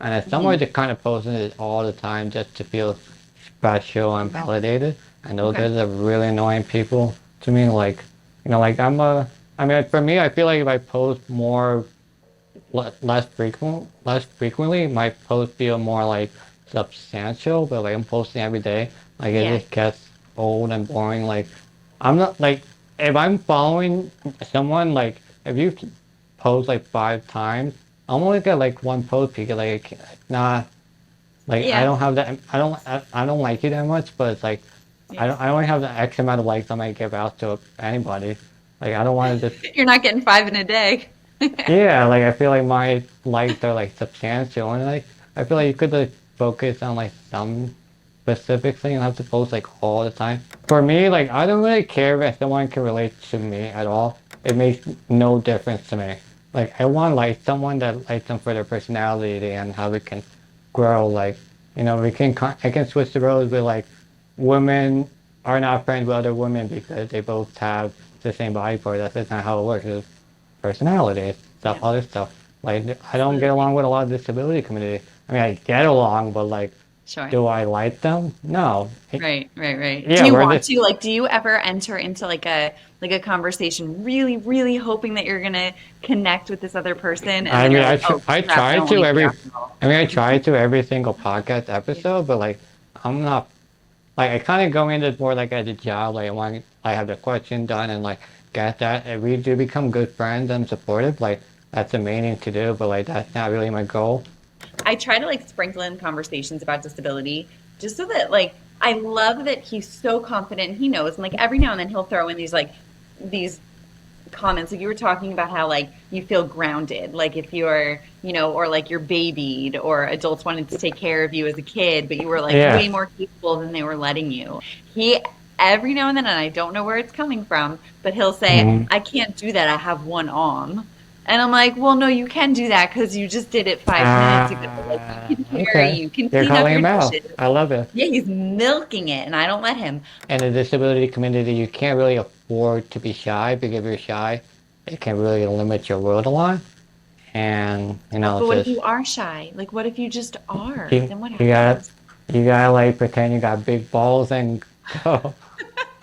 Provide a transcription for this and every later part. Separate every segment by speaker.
Speaker 1: And as someone that kind of posts it all the time just to feel special and
Speaker 2: Okay.
Speaker 1: validated, and those
Speaker 2: Okay.
Speaker 1: are the really annoying people to me. Like, like I mean, for me, I feel like if I post more less frequently, my posts feel more like substantial. But like I'm posting every day, like it
Speaker 2: Yeah.
Speaker 1: just gets old and boring. Like I'm not like if I'm following someone, like if you post like 5 times, I'm only get like one post because like it's not like I
Speaker 2: Yeah.
Speaker 1: don't have that I don't like it that much, but it's like
Speaker 2: Yeah.
Speaker 1: I don't have the X amount of likes I might give out to anybody. Like I don't want to just
Speaker 2: You're not getting five in a day.
Speaker 1: yeah, like I feel like my likes are like substantial, and like I feel like you could like focus on like some specific thing and have to post like all the time. For me, like I don't really care if someone can relate to me at all. It makes no difference to me. Like I want like someone that likes them for their personality and how we can grow. Like I can switch the roles with like women are not friends with other women because they both have the same body part. That's not how it works. It's personality, stuff,
Speaker 2: Yeah,
Speaker 1: other stuff. Like I don't get
Speaker 2: absolutely.
Speaker 1: along with a lot of disability community. I mean, I get along, but like,
Speaker 2: Sure.
Speaker 1: do I like them? No.
Speaker 2: Right, right, right. Do
Speaker 1: Yeah,
Speaker 2: you
Speaker 1: we're
Speaker 2: want
Speaker 1: this.
Speaker 2: to like do you ever enter into like a conversation really, really hoping that you're gonna connect with this other person and
Speaker 1: I
Speaker 2: then
Speaker 1: mean,
Speaker 2: you're like, oh
Speaker 1: I
Speaker 2: crap, I
Speaker 1: try
Speaker 2: don't want
Speaker 1: to
Speaker 2: to hear
Speaker 1: every.
Speaker 2: after all.
Speaker 1: I mean, I try to every single podcast episode, but like, I'm not. Like, I kind of go into more like as a job. Like, I want I have the question done and like get that. If we do become good friends and supportive, like that's the main thing to do. But like, that's not really my goal.
Speaker 2: I try to like sprinkle in conversations about disability just so that like I love that he's so confident and he knows and like every now and then he'll throw in these comments like you were talking about how like you feel grounded like if you're or like you're babied or adults wanted to take care of you as a kid but you were like
Speaker 1: Yeah.
Speaker 2: way more capable than they were letting you. He every now and then, and I don't know where it's coming from, but he'll say
Speaker 1: Mhm.
Speaker 2: I can't do that, I have one arm. And I'm like, well, no, you can do that because you just did it 5 minutes ago. Like you can carry,
Speaker 1: Okay.
Speaker 2: you can
Speaker 1: You're
Speaker 2: clean up
Speaker 1: calling
Speaker 2: your
Speaker 1: him out.
Speaker 2: dishes.
Speaker 1: I love it.
Speaker 2: Yeah, he's milking it, and I don't let him.
Speaker 1: In the disability community, you can't really afford to be shy because if you're shy, it can really limit your world a lot. And
Speaker 2: But what if
Speaker 1: just
Speaker 2: you are shy? Like, what if you just are?
Speaker 1: you
Speaker 2: Then what
Speaker 1: you gotta
Speaker 2: happens?
Speaker 1: you gotta like pretend you got big balls and go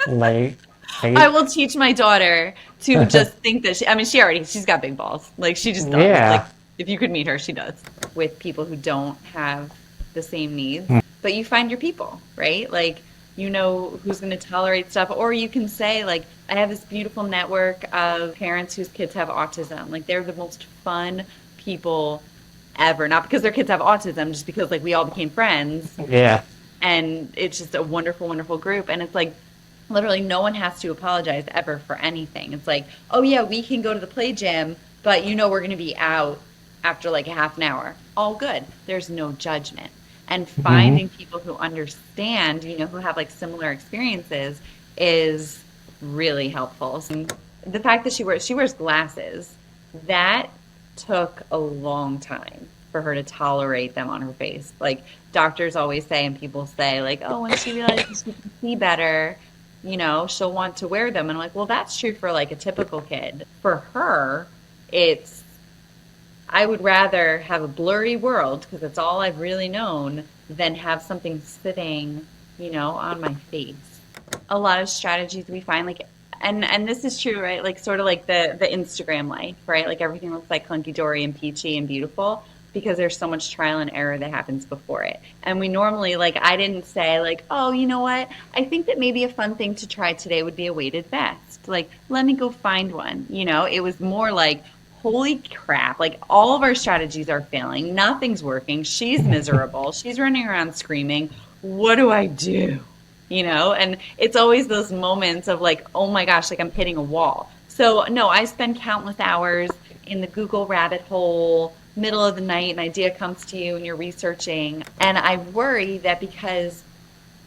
Speaker 1: like
Speaker 2: I
Speaker 1: like
Speaker 2: will teach my daughter to just think that I mean, she's got big balls. Like, she just does. Like,
Speaker 1: yeah.
Speaker 2: if you could meet her, she does with people who don't have the same needs.
Speaker 1: Hmm.
Speaker 2: But you find your people, right? Like, you know who's going to tolerate stuff. Or you can say, like, I have this beautiful network of parents whose kids have autism. Like, they're the most fun people ever. Not because their kids have autism, just because, like, we all became friends
Speaker 1: Yeah.
Speaker 2: and it's just a wonderful, wonderful group. And it's like literally no one has to apologize ever for anything. It's like, oh yeah, we can go to the play gym, but we're going to be out after like a half an hour. All good. There's no judgment. And
Speaker 1: Hmm.
Speaker 2: finding people who understand, who have like similar experiences is really helpful. So the fact that she wears glasses, that took a long time for her to tolerate them on her face. Like doctors always say, and people say, like, oh, when she realizes she can see better, she'll want to wear them. And I'm like, well, that's true for like a typical kid. For her, it's, I would rather have a blurry world because it's all I've really known than have something sitting, on my face. A lot of strategies we find like and this is true, right? Like sort of like the Instagram life, right? Like everything looks like hunky dory and peachy and beautiful because there's so much trial and error that happens before it. And we normally like I didn't say like, oh, you know what? I think that maybe a fun thing to try today would be a weighted vest. Like, let me go find one. It was more like, holy crap, like all of our strategies are failing. Nothing's working. She's miserable. She's running around screaming. What do I do? And it's always those moments of like, oh my gosh, like I'm hitting a wall. So no, I spend countless hours in the Google rabbit hole, middle of the night, an idea comes to you and you're researching. And I worry that because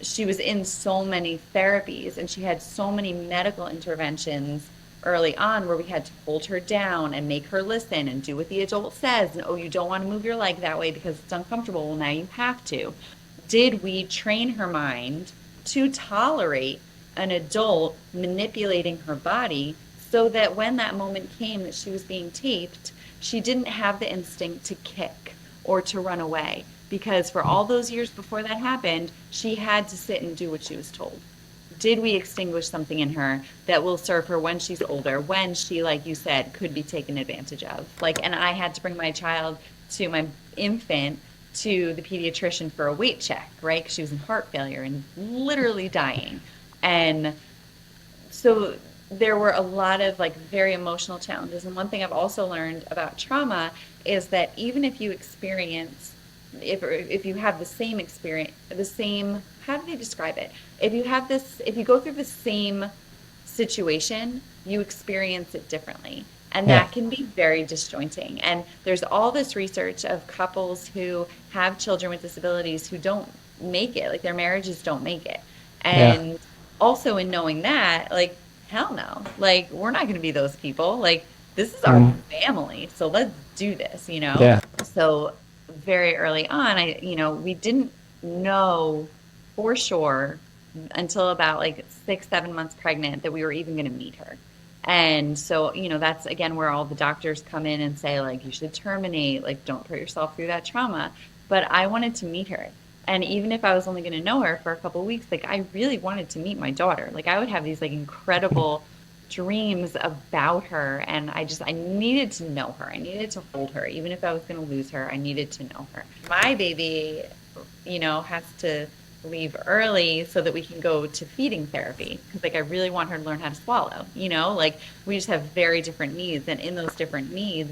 Speaker 2: she was in so many therapies and she had so many medical interventions early on where we had to hold her down and make her listen and do what the adult says. And oh, you don't want to move your leg that way because it's uncomfortable. Well, now you have to. Did we train her mind to tolerate an adult manipulating her body so that when that moment came that she was being taped, she didn't have the instinct to kick or to run away. Because for all those years before that happened, she had to sit and do what she was told. Did we extinguish something in her that will serve her when she's older, when she, like you said, could be taken advantage of? Like, and I had to bring my infant to the pediatrician for a weight check, right? Because she was in heart failure and literally dying. And so there were a lot of like very emotional challenges. And one thing I've also learned about trauma is that even if you experience, if you have the same experience, the same, how do they describe it? If you go through the same situation, you experience it differently. And
Speaker 1: Yeah.
Speaker 2: that can be very disjointing. And there's all this research of couples who have children with disabilities who don't make it, like their marriages don't make it.
Speaker 1: Yeah.
Speaker 2: And also in knowing that, like, hell no, like, we're not going to be those people. Like, this is our
Speaker 1: Mm.
Speaker 2: family. So let's do this, you know?
Speaker 1: Yeah.
Speaker 2: So very early on, we didn't know for sure until about like 6, 7 months pregnant that we were even going to meet her. And so, that's again where all the doctors come in and say, like, you should terminate, like, don't put yourself through that trauma. But I wanted to meet her. And even if I was only going to know her for a couple of weeks, like, I really wanted to meet my daughter. Like, I would have these like incredible dreams about her. And I needed to know her. I needed to hold her. Even if I was going to lose her, I needed to know her. My baby, has to leave early so that we can go to feeding therapy because like I really want her to learn how to swallow, like we just have very different needs, and in those different needs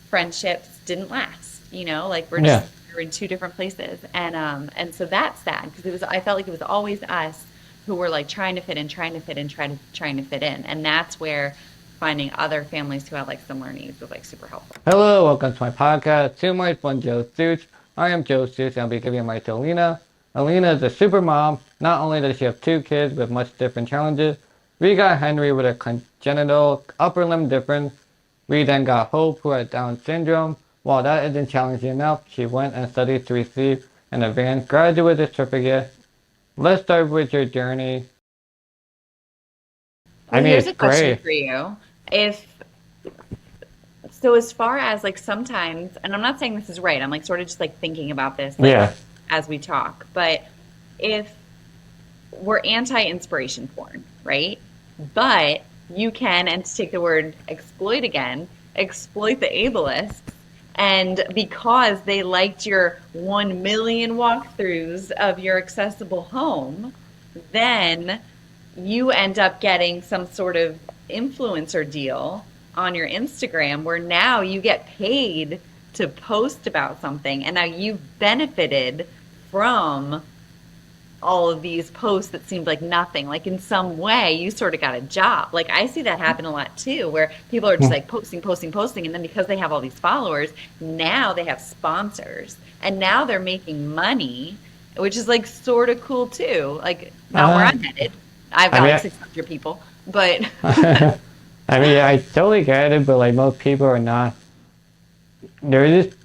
Speaker 2: friendships didn't last, like
Speaker 1: Yeah.
Speaker 2: we're in two different places, and so that's sad because I felt like it was always us who were like trying to fit in, trying to fit in, and that's where finding other families who have like similar needs was like super helpful.
Speaker 1: Hello, welcome to my podcast, to Mics One JoeySooch. I am Joe Sooch, and I'll be giving my to Alina. Alina is a super mom. Not only does she have 2 kids with much different challenges, we got Henry with a congenital upper limb difference. We then got Hope who had Down syndrome. While that isn't challenging enough, she went and studied to receive an advanced graduate certificate. Let's start with your journey. I
Speaker 2: Well,
Speaker 1: mean,
Speaker 2: here's
Speaker 1: it's
Speaker 2: a question
Speaker 1: great.
Speaker 2: for you. If So as far as like sometimes, and I'm not saying this is right, I'm like sort of just like thinking about this like
Speaker 1: Yeah.
Speaker 2: as we talk, but if we're anti-inspiration porn, right? But you can, and to take the word exploit again, exploit the ableists. And because they liked your 1 million walkthroughs of your accessible home, then you end up getting some sort of influencer deal on your Instagram where now you get paid to post about something. And now you've benefited from all of these posts that seemed like nothing. Like in some way, you sort of got a job. Like I see that happen a lot too, where people are just like posting, posting, posting. And then because they have all these followers, now they have sponsors and now they're making money, which is like sort of cool too. Like not where
Speaker 1: Uh,
Speaker 2: I'm headed. I've
Speaker 1: I
Speaker 2: got like
Speaker 1: mean,
Speaker 2: 600 people, but
Speaker 1: I mean, I totally get it, but like most people are not. They're just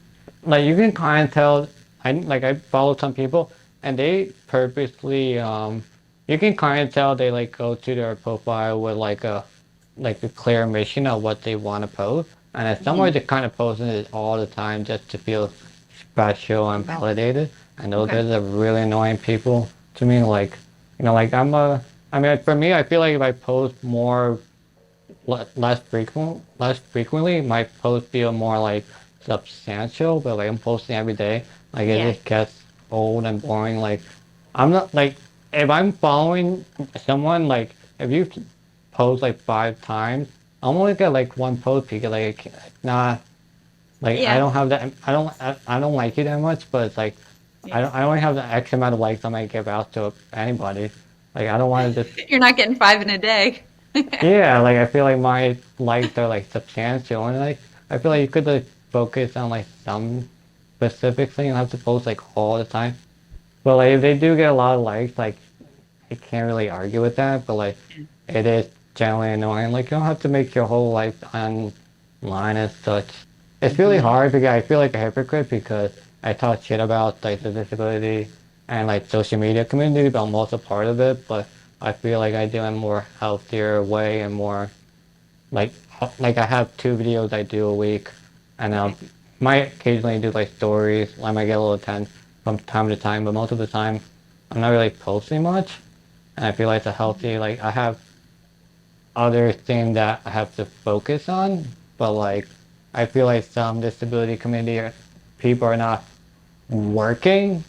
Speaker 1: like you can kind of tell. I follow some people, and they purposely you can kind of tell they like go to their profile with like a clear mission of what they want to post, and it's somewhere
Speaker 2: Mhm.
Speaker 1: they kind of posting it all the time just to feel special and
Speaker 2: Okay.
Speaker 1: validated. And those
Speaker 2: Okay.
Speaker 1: are the really annoying people to me. Like like I mean, for me, I feel like if I post more less frequently, my posts feel more like substantial, but like I'm posting every day, like it
Speaker 2: Yeah.
Speaker 1: just gets old and boring. Like I'm not like if I'm following someone, like if you post like 5 times, I'm only get like one post because like it's not like I
Speaker 2: Yeah.
Speaker 1: don't have that I don't like it that much, but it's like
Speaker 2: Yeah.
Speaker 1: I only have the X amount of likes I might give out to anybody. Like I don't want to just
Speaker 2: You're not getting 5 in a day.
Speaker 1: yeah, like I feel like my likes are like substantial, and like I feel like you could like focus on like some specific thing and have to post like all the time. But like if they do get a lot of likes, like I can't really argue with that. But like it is generally annoying. Like you don't have to make your whole life online as such. It's really
Speaker 2: Hmm.
Speaker 1: hard because I feel like a hypocrite because I talk shit about like the disability and like social media community, but I'm also part of it. But I feel like I do in a more healthier way and more like like I have 2 videos I do a week And
Speaker 2: Okay.
Speaker 1: might occasionally do like stories. I might get a little tense from time to time, but most of the time, I'm not really posting much. And I feel like it's a healthy, like I have other things that I have to focus on, but like I feel like some disability community people are not working,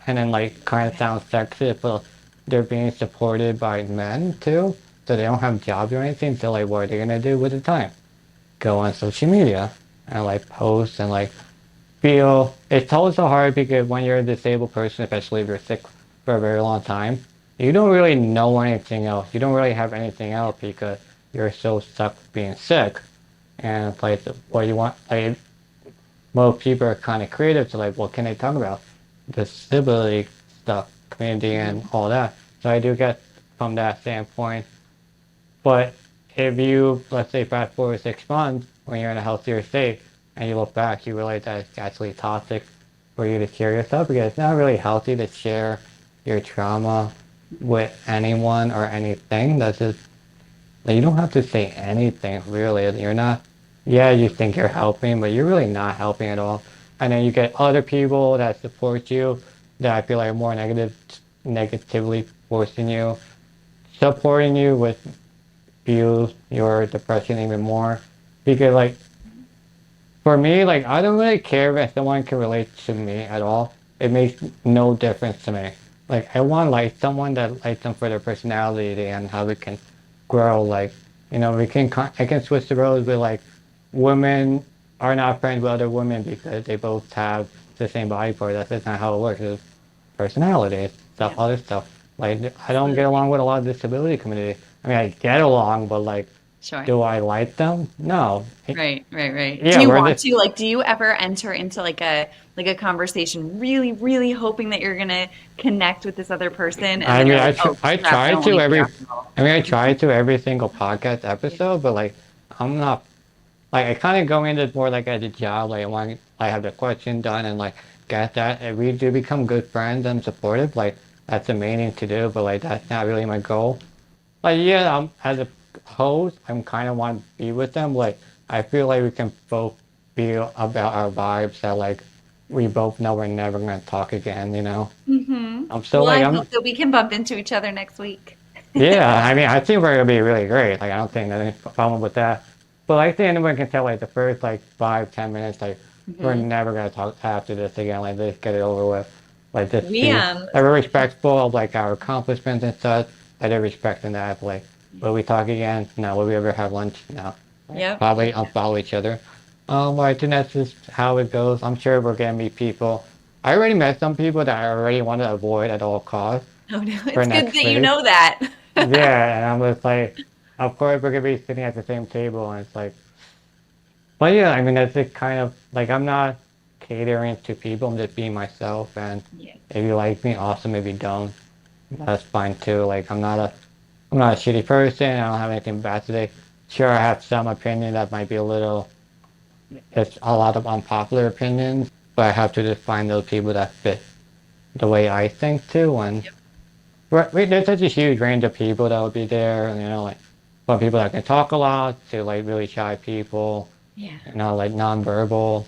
Speaker 1: and then like kind of sounds sexist, but they're being supported by men too, so they don't have jobs or anything. So like, what are they gonna do with the time? Go on social media and like post and like feel. It's also hard because when you're a disabled person, especially if you're sick for a very long time, you don't really know anything else. You don't really have anything else because you're so stuck being sick. And it's like what you want, like most people are kind of creative to like, what can they talk about? Disability stuff, community, and all that. So I do get from that standpoint. But if you, let's say, fast forward 6 months when you're in a healthier state and you look back, you realize that it's actually toxic for you to share your stuff because it's not really healthy to share your trauma with anyone or anything. That's just, like, you don't have to say anything really. You're not, yeah, you think you're helping, but you're really not helping at all. And then you get other people that support you that I feel like are more negatively forcing you, supporting you with fuel your depression even more. Because like for me, like I don't really care if someone can relate to me at all. It makes no difference to me. Like I want like someone that likes them for their personality and how we can grow. Like we can I can switch the roles with like women are not friends with other women because they both have the same body part. That's just not how it works. It's personality, stuff,
Speaker 2: Yeah.
Speaker 1: other stuff. Like I don't get
Speaker 2: Absolutely.
Speaker 1: along with a lot of disability community. I mean, I get along, but like,
Speaker 2: Sure.
Speaker 1: do I like them? No.
Speaker 2: Right, right, right. Do
Speaker 1: Yeah,
Speaker 2: you
Speaker 1: we're
Speaker 2: want
Speaker 1: just.
Speaker 2: to like do you ever enter into like a conversation really, really hoping that you're gonna connect with this other person and
Speaker 1: I
Speaker 2: then
Speaker 1: mean,
Speaker 2: you're like, oh
Speaker 1: I
Speaker 2: crap, I
Speaker 1: try
Speaker 2: don't want
Speaker 1: to
Speaker 2: to hear
Speaker 1: every.
Speaker 2: after all.
Speaker 1: I mean, I try to every single podcast
Speaker 2: Yeah.
Speaker 1: episode, but like, I'm not. Like, I kind of go into it more like as a job. Like, I want I have the question done and like get that. And we do become good friends and supportive. Like, that's the main thing to do. But like, that's not really my goal. Like, yeah, as a host, I'm kind of want to be with them. Like, I feel like we can both feel about our vibes that like we both know we're never gonna talk again.
Speaker 2: Hmm.
Speaker 1: I'm so
Speaker 2: Well,
Speaker 1: like
Speaker 2: I
Speaker 1: I'm
Speaker 2: hope that we can bump into each other next week.
Speaker 1: yeah. I mean, I think we're gonna be really great. Like, I don't think there's any problem with that. But I think anyone can tell like the first like 5, 10 minutes, like we're
Speaker 2: Hmm.
Speaker 1: never gonna talk after this again. Like, let's get it over with. Like, just
Speaker 2: We
Speaker 1: be like we're respectful of like our accomplishments and such. I do respect in that. Like, will we talk again? No. Will we ever have lunch? No.
Speaker 2: Yep.
Speaker 1: Probably unfollow each other. But I think that's just how it goes. I'm sure we're gonna meet people. I already met some people that I already want to avoid at all costs
Speaker 2: Oh no,
Speaker 1: for
Speaker 2: it's good
Speaker 1: next
Speaker 2: that you
Speaker 1: week.
Speaker 2: know that.
Speaker 1: Yeah, and I'm just like, of course we're gonna be sitting at the same table, and it's like, but yeah, I mean that's it. Kind of like I'm not catering to people. I'm just being myself, and
Speaker 2: Yeah.
Speaker 1: if you like me, awesome. If you don't, that's fine too. Like I'm not a shitty person. I don't have anything bad to say. Sure, I have some opinion that might be a little, it's a lot of unpopular opinions, but I have to just find those people that fit the way I think too. And
Speaker 2: Yep.
Speaker 1: there's such a huge range of people that would be there, and like from people that can talk a lot to like really shy people,
Speaker 2: Yeah.
Speaker 1: like nonverbal.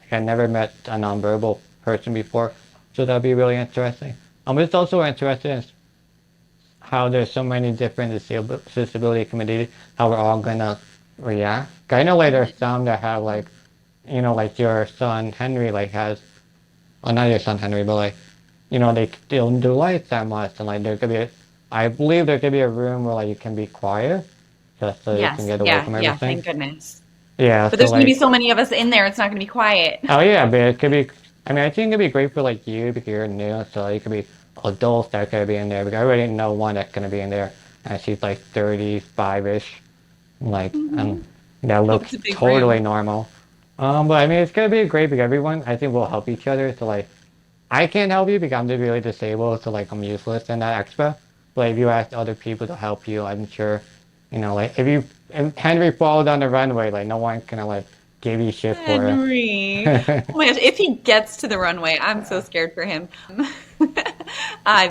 Speaker 1: Like, I never met a nonverbal person before, so that'd be really interesting. I'm just also interested in how there's so many different disability communities, how we're all gonna react. I know like there's some that have like your son Henry like has, well not your son Henry, but like they don't do lights that much, and like there could be, I believe there could be a room where like you can be quiet, just so you can
Speaker 2: Yes.
Speaker 1: get away
Speaker 2: Yeah.
Speaker 1: from
Speaker 2: Yeah.
Speaker 1: everything.
Speaker 2: Thank goodness.
Speaker 1: Yeah,
Speaker 2: But
Speaker 1: so
Speaker 2: there's going to be
Speaker 1: like,
Speaker 2: so many of us in there. It's not going to be quiet.
Speaker 1: oh yeah, but it could be. I mean, I think it'd be great for like you because you're new, so you could be adults that could be in there. Because I already know one that's gonna be in there, and she's like 35-ish, like, and
Speaker 2: Hmm.
Speaker 1: that
Speaker 2: Hope
Speaker 1: looks
Speaker 2: it's a big
Speaker 1: totally
Speaker 2: room.
Speaker 1: normal. But I mean, it's gonna be great because everyone, I think, will help each other. So like, I can't help you because I'm just really disabled, so like I'm useless in that aspect. But if you ask other people to help you, I'm sure, like if Henry falls down the runway, like no one can like give you shit for
Speaker 2: Henry.
Speaker 1: it.
Speaker 2: Oh my gosh, if he gets to the runway, I'm so scared for him. I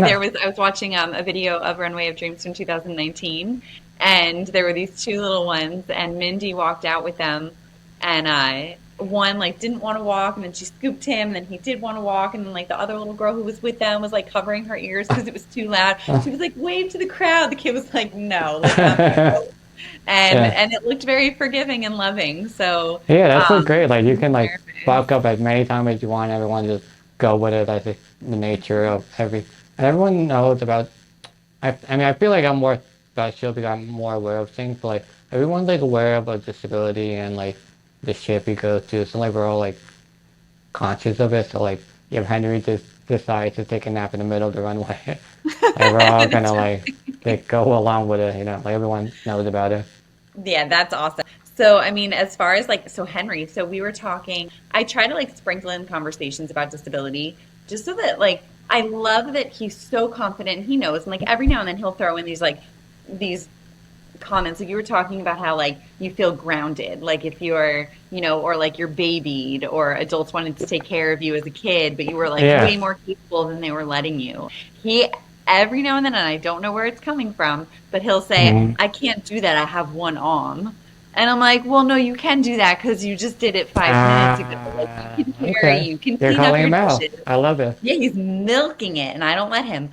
Speaker 2: was watching a video of Runway of Dreams from 2019, and there were these two little ones, and Mindy walked out with them, and one like didn't want to walk, and then she scooped him, and then he did want to walk, and then like the other little girl who was with them was like covering her ears because it was too loud. She was like, wave to the crowd. The kid was like, no, like I'm gonna go. And
Speaker 1: Yeah.
Speaker 2: and it looked very forgiving and loving. So
Speaker 1: Yeah, that's so great. Like you
Speaker 2: the
Speaker 1: can like
Speaker 2: therapist.
Speaker 1: fuck up as many times as you want. Everyone just go with it. That's just the nature of and everyone knows about. I mean, I feel like I'm more special because I'm more aware of things. But like everyone's like aware of a disability and like the shit we go through. So like we're all like conscious of it. So like if Henry just decides to take a nap in the middle of the runway, like we're all gonna
Speaker 2: That's
Speaker 1: like
Speaker 2: right.
Speaker 1: go along with it. You know, like everyone knows about it.
Speaker 2: Yeah, that's awesome. So, I mean, as far as like, so Henry, so we were talking, I try to like sprinkle in conversations about disability just so that like, I love that he's so confident, he knows, and like every now and then he'll throw in these comments. Like you were talking about how like you feel grounded, like if you're, or like you're babied or adults wanted to take care of you as a kid, but you were like
Speaker 1: Yeah.
Speaker 2: way more capable than they were letting you. He, every now and then, and I don't know where it's coming from, but he'll say,
Speaker 1: Mhm.
Speaker 2: I can't do that. I have one arm. And I'm like, well, no, you can do that because you just did it 5 minutes ago. Like you can carry,
Speaker 1: Okay.
Speaker 2: you can
Speaker 1: You're
Speaker 2: clean up
Speaker 1: calling
Speaker 2: your
Speaker 1: him out.
Speaker 2: dishes.
Speaker 1: I love it.
Speaker 2: Yeah, he's milking it, and I don't let him.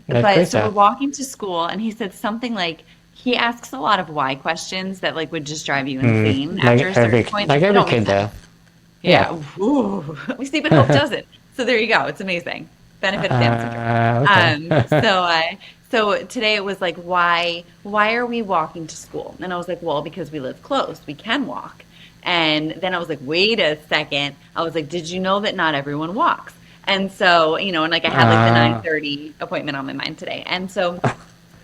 Speaker 1: That's
Speaker 2: But
Speaker 1: great
Speaker 2: so we're
Speaker 1: though.
Speaker 2: walking to school, and he said something like he asks a lot of why questions that like would just drive you
Speaker 1: Mm,
Speaker 2: insane after a certain point.
Speaker 1: like
Speaker 2: Like they
Speaker 1: every
Speaker 2: don't make
Speaker 1: kid
Speaker 2: sense.
Speaker 1: does. Yeah.
Speaker 2: Yeah. Ooh. We see, but Hope does it. So there you go. It's amazing. Benefit of Down syndrome.
Speaker 1: Okay.
Speaker 2: So today it was like, why are we walking to school? And I was like, well, because we live close. We can walk. And then I was like, wait a second. I was like, did you know that not everyone walks? And so, and like I had like the
Speaker 1: uh,
Speaker 2: 9:30 appointment on my mind today. And so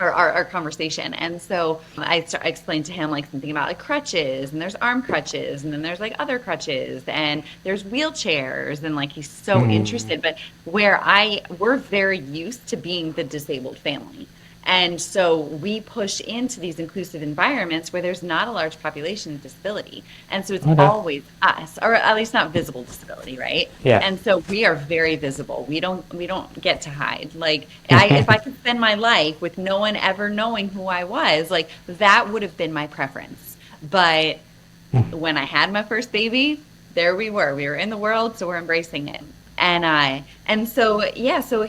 Speaker 2: our conversation. And so I explained to him like something about like crutches, and there's arm crutches, and then there's like other crutches, and there's wheelchairs, and like he's so
Speaker 1: mm,
Speaker 2: interested. But we're very used to being the disabled family. And so we push into these inclusive environments where there's not a large population of disability. And so it's
Speaker 1: okay.
Speaker 2: always us, or at least not visible disability, right?
Speaker 1: Yeah.
Speaker 2: And so we are very visible. We don't get to hide. Like if I could spend my life with no one ever knowing who I was, like that would have been my preference. But when I had my first baby, there we were. We were in the world, so we're embracing it. And so yeah, so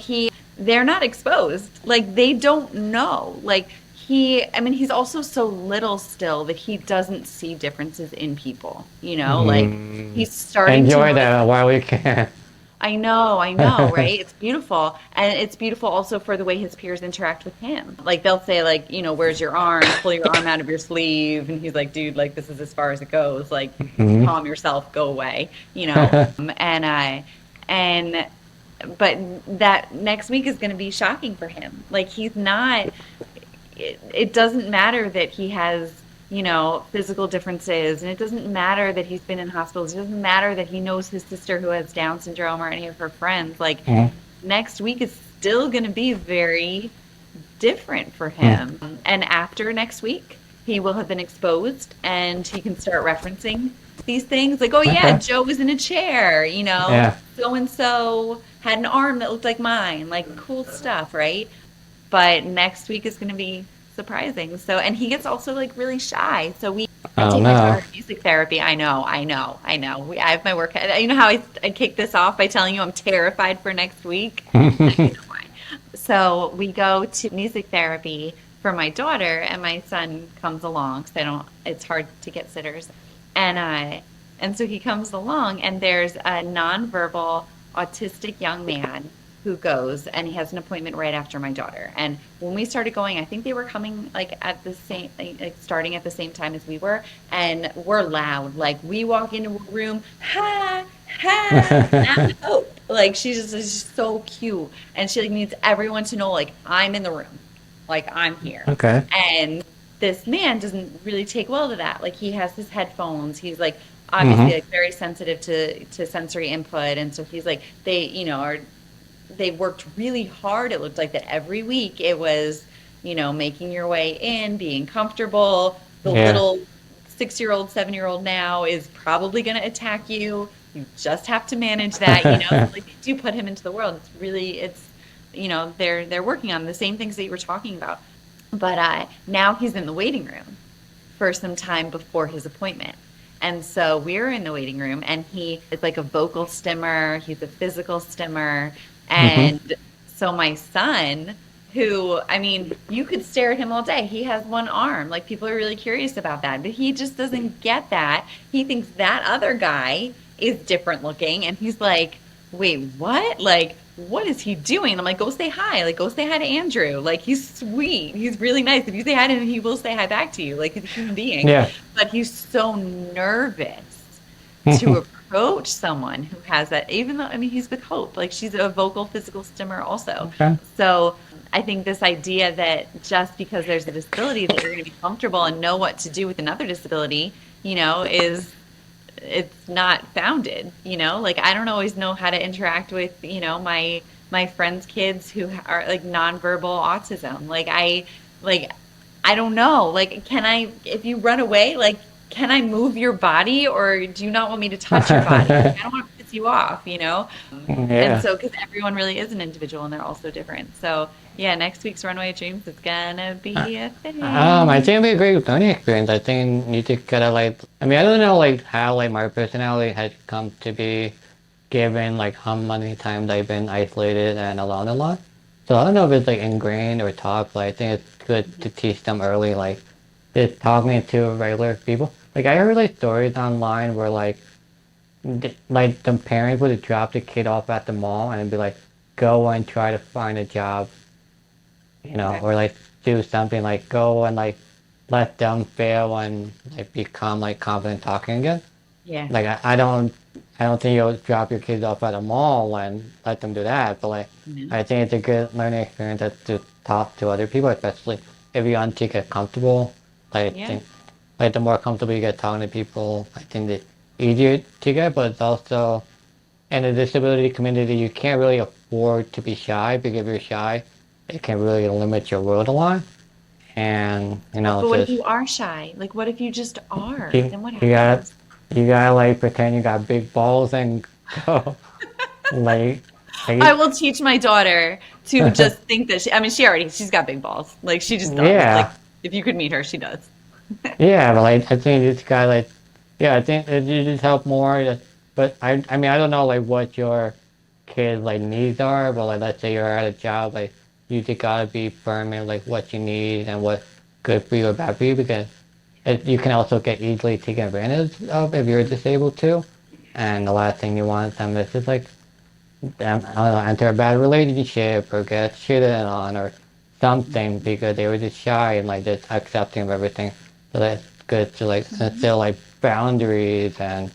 Speaker 2: they're not exposed. Like they don't know. Like I mean, he's also so little still that he doesn't see differences in people, like
Speaker 1: Mm,
Speaker 2: he's starting to
Speaker 1: enjoy
Speaker 2: notice.
Speaker 1: that while we can.
Speaker 2: I know, right? It's beautiful. And it's beautiful also for the way his peers interact with him. Like they'll say like, where's your arm? Pull your arm out of your sleeve. And he's like, dude, like this is as far as it goes. Like
Speaker 1: Mhm.
Speaker 2: calm yourself, go away. And but that next week is going to be shocking for him. Like he's not it doesn't matter that he has, physical differences, and it doesn't matter that he's been in hospitals. It doesn't matter that he knows his sister who has Down syndrome or any of her friends. Like
Speaker 1: Mhm.
Speaker 2: next week is still going to be very different for
Speaker 1: Mhm.
Speaker 2: him. And after next week, he will have been exposed and he can start referencing these things like, oh yeah,
Speaker 1: Okay.
Speaker 2: Joe was in a chair,
Speaker 1: Yeah.
Speaker 2: so and so had an arm that looked like mine, like cool stuff, right? But next week is going to be surprising. So, and he gets also like really shy. I
Speaker 1: Oh
Speaker 2: take my
Speaker 1: no.
Speaker 2: daughter to music therapy. I know. I have my work. You know how I kick this off by telling you I'm terrified for next week? Now you know why. So we go to music therapy for my daughter, and my son comes along because I don't. It's hard to get sitters, and so he comes along, and there's a nonverbal autistic young man who goes, and he has an appointment right after my daughter. And when we started going, I think they were coming like at the same, like starting at the same time as we were, and we're loud. Like we walk into a room, ha ha, I'm Hope. Like she's just so cute, and she like needs everyone to know like I'm in the room, like I'm here.
Speaker 1: Okay.
Speaker 2: And this man doesn't really take well to that. Like he has his headphones. He's like obviously
Speaker 1: Hmm.
Speaker 2: like very sensitive to sensory input, and so he's like they worked really hard. It looked like that every week it was, making your way in, being comfortable. The
Speaker 1: Yeah.
Speaker 2: little 6-year-old, 7-year-old now is probably going to attack you. You just have to manage that. So like they do put him into the world. They're working on the same things that you were talking about. But now he's in the waiting room for some time before his appointment. And so we're in the waiting room, and he is like a vocal stimmer, he's a physical stimmer.
Speaker 1: Mm-hmm.
Speaker 2: And so my son, who, I mean, you could stare at him all day. He has one arm. Like, people are really curious about that, but he just doesn't get that. He thinks that other guy is different looking, and he's like, wait, what? Like, what is he doing? I'm like, go say hi. Like, go say hi to Andrew. Like, he's sweet. He's really nice. If you say hi to him, he will say hi back to you. Like, he's a human being.
Speaker 1: Yeah.
Speaker 2: But he's so nervous to approach someone who has that, even though, I mean, he's with Hope. Like, she's a vocal physical stimmer also.
Speaker 1: Okay.
Speaker 2: So I think this idea that just because there's a disability that you're going to be comfortable and know what to do with another disability, is it's not founded, like I don't always know how to interact with, my friends' kids who are like nonverbal autism. I don't know. Like, if you run away, like, can I move your body, or do you not want me to touch your body? Like, I don't want to piss you off. And
Speaker 1: Yeah.
Speaker 2: so, because everyone really is an individual and they're all so different. So, yeah, next week's Runway of Dreams is gonna be a
Speaker 1: I
Speaker 2: thing.
Speaker 1: think it'd be a great learning experience. I think you just gotta like, I mean, I don't know like how like my personality has come to be given like how many times I've been isolated and alone a lot. So I don't know if it's like ingrained or taught, but I think it's good to teach them early, like just talking to regular people. Like I heard like stories online where like the parents would drop the kid off at the mall and be like, go and try to find a job,
Speaker 2: Okay.
Speaker 1: or like do something like go and like let them fail and like become like confident talking again.
Speaker 2: Yeah.
Speaker 1: Like I don't think you'll drop your kids off at a mall and let them do that, but like
Speaker 2: No.
Speaker 1: I think it's a good learning experience to talk to other people, especially if you want to get comfortable. Like I
Speaker 2: Yeah.
Speaker 1: think like the more comfortable you get talking to people, I think the easier to get, but it's also in the disability community you can't really afford to be shy because if you're shy, it can really limit your world a lot. And
Speaker 2: But what if
Speaker 1: just
Speaker 2: you are shy? Like, what if you just are?
Speaker 1: you,
Speaker 2: Then what
Speaker 1: you gotta
Speaker 2: happens?
Speaker 1: you gotta like pretend you got big balls and go like
Speaker 2: I
Speaker 1: like
Speaker 2: will teach my daughter to just think that I mean, she's got big balls. Like, she just does. Like,
Speaker 1: yeah.
Speaker 2: if you could meet her, she does.
Speaker 1: Yeah, but like I think this guy like yeah, I think that you just help more. But I mean I don't know like what your kids like needs are, but like let's say you're at a job, like you just gotta be firm in like what you need and what's good for you or bad for you because you can also get easily taken advantage of if you're disabled too. And the last thing you want them is just like I don't know, enter a bad relationship or get shitted on or something because they were just shy and like just accepting of everything. So that's good to like instill like boundaries and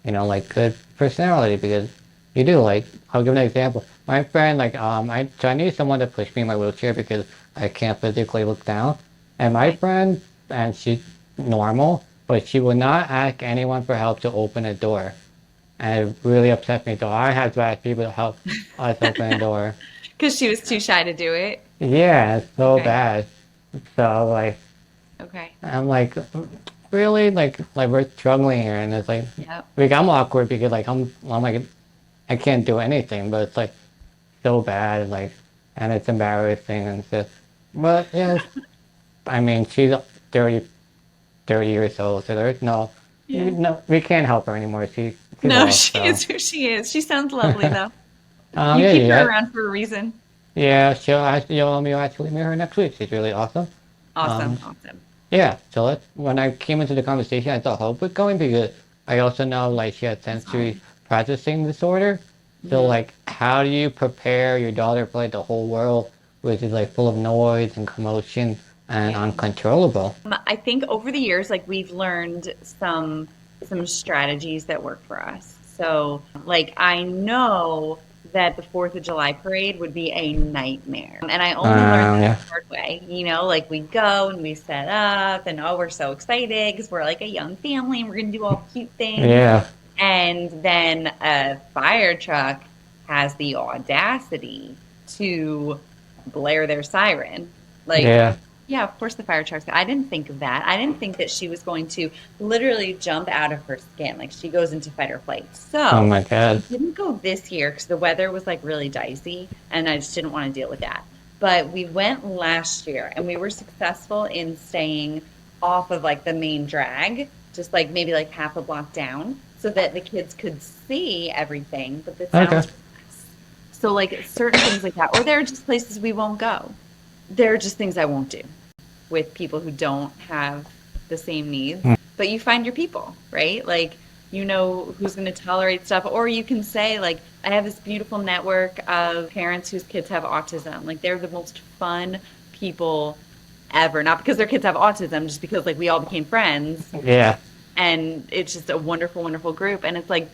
Speaker 1: like good personality because you do like I'll give an example. My friend I need someone to push me in my wheelchair because I can't physically look down. And my
Speaker 2: Okay.
Speaker 1: friend and she's normal, but she will not ask anyone for help to open a door. And it really upset me. So I had to ask people to help us open the door.
Speaker 2: Because she was too shy to do it.
Speaker 1: Yeah, it's so
Speaker 2: Okay.
Speaker 1: bad. So like
Speaker 2: Okay.
Speaker 1: I'm like really like we're struggling here and it's
Speaker 2: Yep.
Speaker 1: like I'm awkward because I'm like I can't do anything, but it's like so bad, like and it's embarrassing and just but yeah, I mean she's 30 30 years old, so there's
Speaker 2: Yeah.
Speaker 1: no we can't help her anymore. She's
Speaker 2: No,
Speaker 1: old,
Speaker 2: she
Speaker 1: so
Speaker 2: is who she is. She sounds lovely, though. You
Speaker 1: yeah,
Speaker 2: keep her
Speaker 1: yeah.
Speaker 2: around for a reason.
Speaker 1: Yeah, you'll actually meet her next week. She's really awesome.
Speaker 2: Awesome.
Speaker 1: Um,
Speaker 2: Awesome.
Speaker 1: yeah, so when I came into the conversation, I thought Hope was going because I also know like she has
Speaker 2: That's hard.
Speaker 1: sensory processing disorder. So
Speaker 2: Hmm.
Speaker 1: like, how do you prepare your daughter for like the whole world, which is like full of noise and commotion and
Speaker 2: Yeah.
Speaker 1: uncontrollable?
Speaker 2: I think over the years, like, we've learned some strategies that work for us. So, like, I know that the Fourth of July parade would be a nightmare, and I only learned that
Speaker 1: Yeah,
Speaker 2: the hard way. Like, we go and we set up, and oh, we're so excited because we're like a young family and we're gonna do all cute things,
Speaker 1: yeah,
Speaker 2: and then a fire truck has the audacity to blare their siren. Like,
Speaker 1: yeah.
Speaker 2: yeah, of course the fire trucks. I didn't think of that. I didn't think that she was going to literally jump out of her skin. Like, she goes into fight or flight.
Speaker 1: Oh
Speaker 2: So
Speaker 1: my
Speaker 2: we
Speaker 1: God.
Speaker 2: didn't go this year because the weather was like really dicey and I just didn't want to deal with that. But we went last year and we were successful in staying off of like the main drag. just like maybe like half a block down so that the kids could see everything, but the
Speaker 1: Okay.
Speaker 2: sounds were less. So like certain things like that, or there are just places we won't go. There are just things I won't do with people who don't have the same needs.
Speaker 1: Mm.
Speaker 2: But you find your people, right? Like you know who's going to tolerate stuff, or you can say like I have this beautiful network of parents whose kids have autism. Like they're the most fun people ever. Not because their kids have autism, just because like we all became friends
Speaker 1: Yeah.
Speaker 2: and it's just a wonderful, wonderful group. And it's like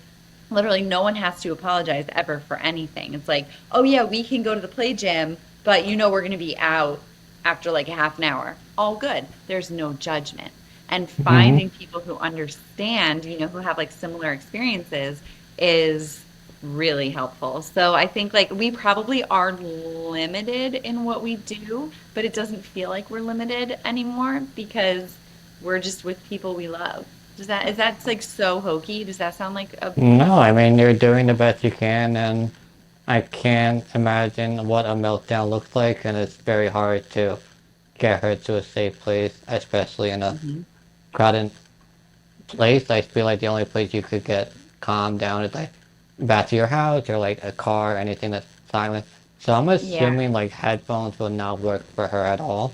Speaker 2: literally no one has to apologize ever for anything. It's like, oh yeah, we can go to the play gym, but you know we're going to be out after like a half an hour. All good. There's no judgment. And
Speaker 1: Hmm.
Speaker 2: finding people who understand, who have like similar experiences is really helpful. So I think like we probably are limited in what we do, but it doesn't feel like we're limited anymore because we're just with people we love. Is that like so hokey? Does that sound like a
Speaker 1: No, I mean, you're doing the best you can, and I can't imagine what a meltdown looks like, and it's very hard to get her to a safe place, especially in a
Speaker 2: Mhm.
Speaker 1: crowded place. I feel like the only place you could get calmed down is like back to your house or like a car, anything that's silent. So I'm
Speaker 2: Yeah.
Speaker 1: assuming like headphones will not work for her at all.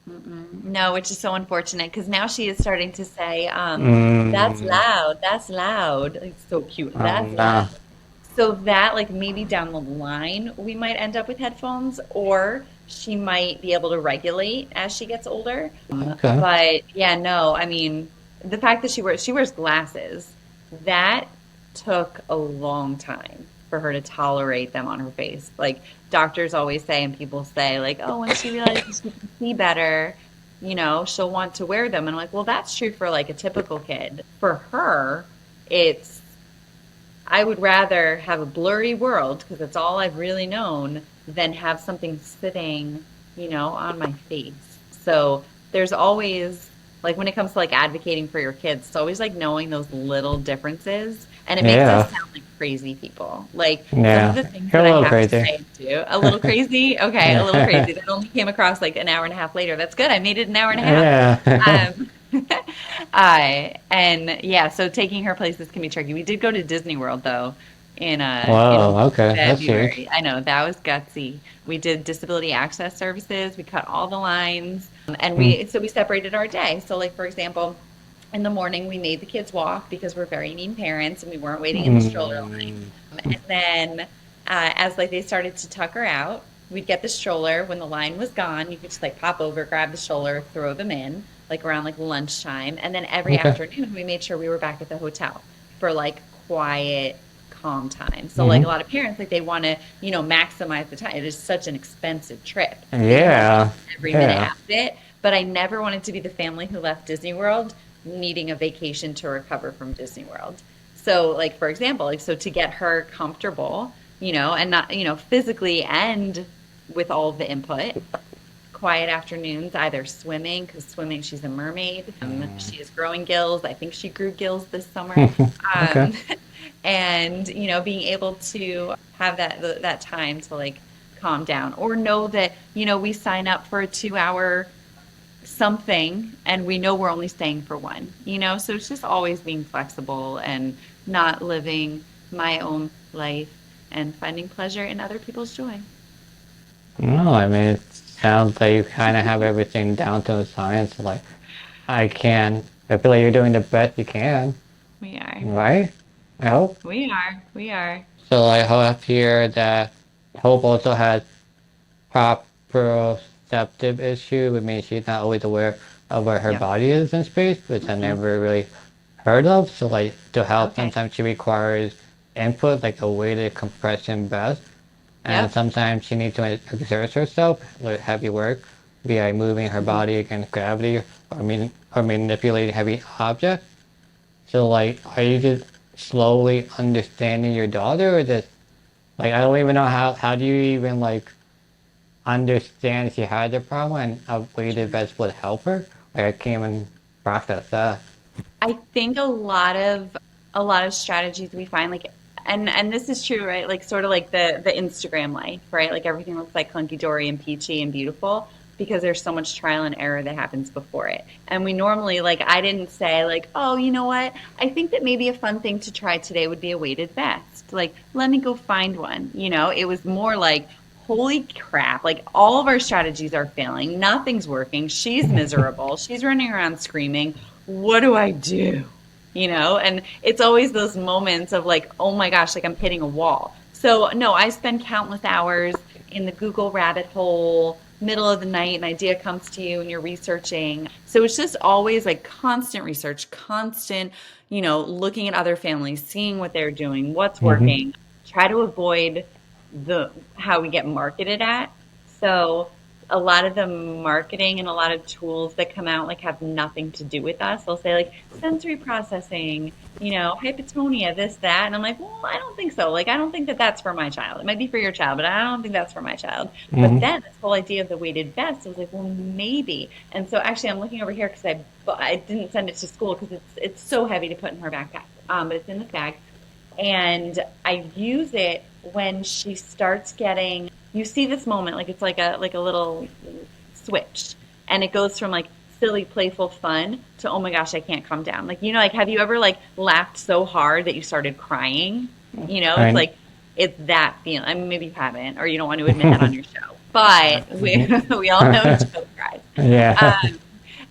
Speaker 2: Mm-mm. No, which is so unfortunate because now she is starting to say, that's
Speaker 1: Mm,
Speaker 2: loud, that's loud. It's so cute. That's loud.
Speaker 1: no.
Speaker 2: So that like maybe down the line we might end up with headphones or she might be able to regulate as she gets older.
Speaker 1: Okay.
Speaker 2: But yeah, no, I mean, the fact that she wears glasses, that took a long time for her to tolerate them on her face. Like doctors always say and people say like, "Oh, when she realizes she can see better, she'll want to wear them." And I'm like, "Well, that's true for like a typical kid. For her, it's I would rather have a blurry world because it's all I've really known than have something sitting, on my face." So there's always like when it comes to like advocating for your kids, it's always like knowing those little differences. And it makes us
Speaker 1: Yeah.
Speaker 2: sound like crazy people. Like some of
Speaker 1: Yeah.
Speaker 2: the things
Speaker 1: You're
Speaker 2: that
Speaker 1: a
Speaker 2: I
Speaker 1: little
Speaker 2: have to
Speaker 1: crazy.
Speaker 2: say and do, a little crazy. Okay, a little crazy. That only came across like an hour and a half later. That's good. I made it an hour and a half.
Speaker 1: Yeah.
Speaker 2: Um, and yeah, so taking her places can be tricky. We did go to Disney World though in
Speaker 1: Whoa, okay. That's huge.
Speaker 2: February. I know that was gutsy. We did disability access services. We cut all the lines, and
Speaker 1: Mm.
Speaker 2: we separated our day. So like for example, in the morning we made the kids walk because we're very mean parents and we weren't waiting in the stroller line.
Speaker 1: Mm.
Speaker 2: And then as like they started to tuck her out, we'd get the stroller when the line was gone. You could just like pop over, grab the stroller, throw them in like around like lunchtime. And then every
Speaker 1: Okay.
Speaker 2: afternoon we made sure we were back at the hotel for like quiet, calm time. So like a
Speaker 1: Hmm.
Speaker 2: lot of parents like they want to, maximize the time. It is such an expensive trip that you want to
Speaker 1: Yeah.
Speaker 2: use every minute
Speaker 1: Yeah.
Speaker 2: out of it. But I never wanted to be the family who left Disney World needing a vacation to recover from Disney World. So like for example, like so to get her comfortable, and not, physically and with all of the input, quiet afternoons, either swimming, because swimming, she's a mermaid. She is growing gills. I think she grew gills this summer.
Speaker 1: Okay.
Speaker 2: Um, and, being able to have that time to like calm down or know that, we sign up for a 2 hour something and we know we're only staying for one, so it's just always being flexible and not living my own life and finding pleasure in other people's joy.
Speaker 1: No, I mean, it sounds like you kind of have everything down to a science. Like, I feel like you're doing the best you can,
Speaker 2: We are.
Speaker 1: right? I hope.
Speaker 2: We are. We are.
Speaker 1: So I hope here that Hope also has proprioceptive issue, which means she's not always aware of where her
Speaker 2: Yep.
Speaker 1: body is in space, which I
Speaker 2: Hmm.
Speaker 1: never really heard of. So like to help,
Speaker 2: Okay.
Speaker 1: sometimes she requires input, like a weighted compression vest, and
Speaker 2: Yep.
Speaker 1: sometimes she needs to exert herself with heavy work via moving her
Speaker 2: Hmm.
Speaker 1: body against gravity or manipulating heavy objects. So like, are you just slowly understanding your daughter, or just like I don't even know how do you even like understand she had the problem and a weighted vest would help her? Like I can't even process that.
Speaker 2: I think a lot of strategies we find like and this is true, right? Like sort of like the Instagram life, right? Like everything looks like hunky dory and peachy and beautiful. because there's so much trial and error that happens before it. And we normally, like, I didn't say, like, oh, you know what? I think that maybe a fun thing to try today would be a weighted vest. Like, let me go find one. You know, it was more like, holy crap, like, all of our strategies are failing. Nothing's working. She's miserable. She's running around screaming. What do I do? You know, and it's always those moments of like, oh my gosh, like I'm hitting a wall. So no, I spend countless hours in the Google rabbit hole, middle of the night, an idea comes to you and you're researching. So it's just always like constant research, constant, you know, looking at other families, seeing what they're doing, what's
Speaker 1: Hmm.
Speaker 2: working. Try to avoid the how we get marketed at. So a lot of the marketing and a lot of tools that come out like have nothing to do with us. They'll say like sensory processing, you know, hypotonia, this, that. And I'm like, well, I don't think so. Like, I don't think that that's for my child. It might be for your child, but I don't think that's for my child. But
Speaker 1: Hmm.
Speaker 2: then this whole idea of the weighted vest, I was like, well, maybe. And so actually, I'm looking over here because I didn't send it to school because it's so heavy to put in her backpack. But it's in this bag, and I use it when she starts getting, you see this moment like it's like a little switch, and it goes from like silly playful fun to oh my gosh, I can't calm down. Like, you know, like have you ever like laughed so hard that you started crying? You know, it's
Speaker 1: Right.
Speaker 2: like it's that feeling. I mean, maybe you haven't or you don't want to admit that on your show, but we
Speaker 1: Mhm.
Speaker 2: we all know Joe cries.
Speaker 1: Yeah.
Speaker 2: Um,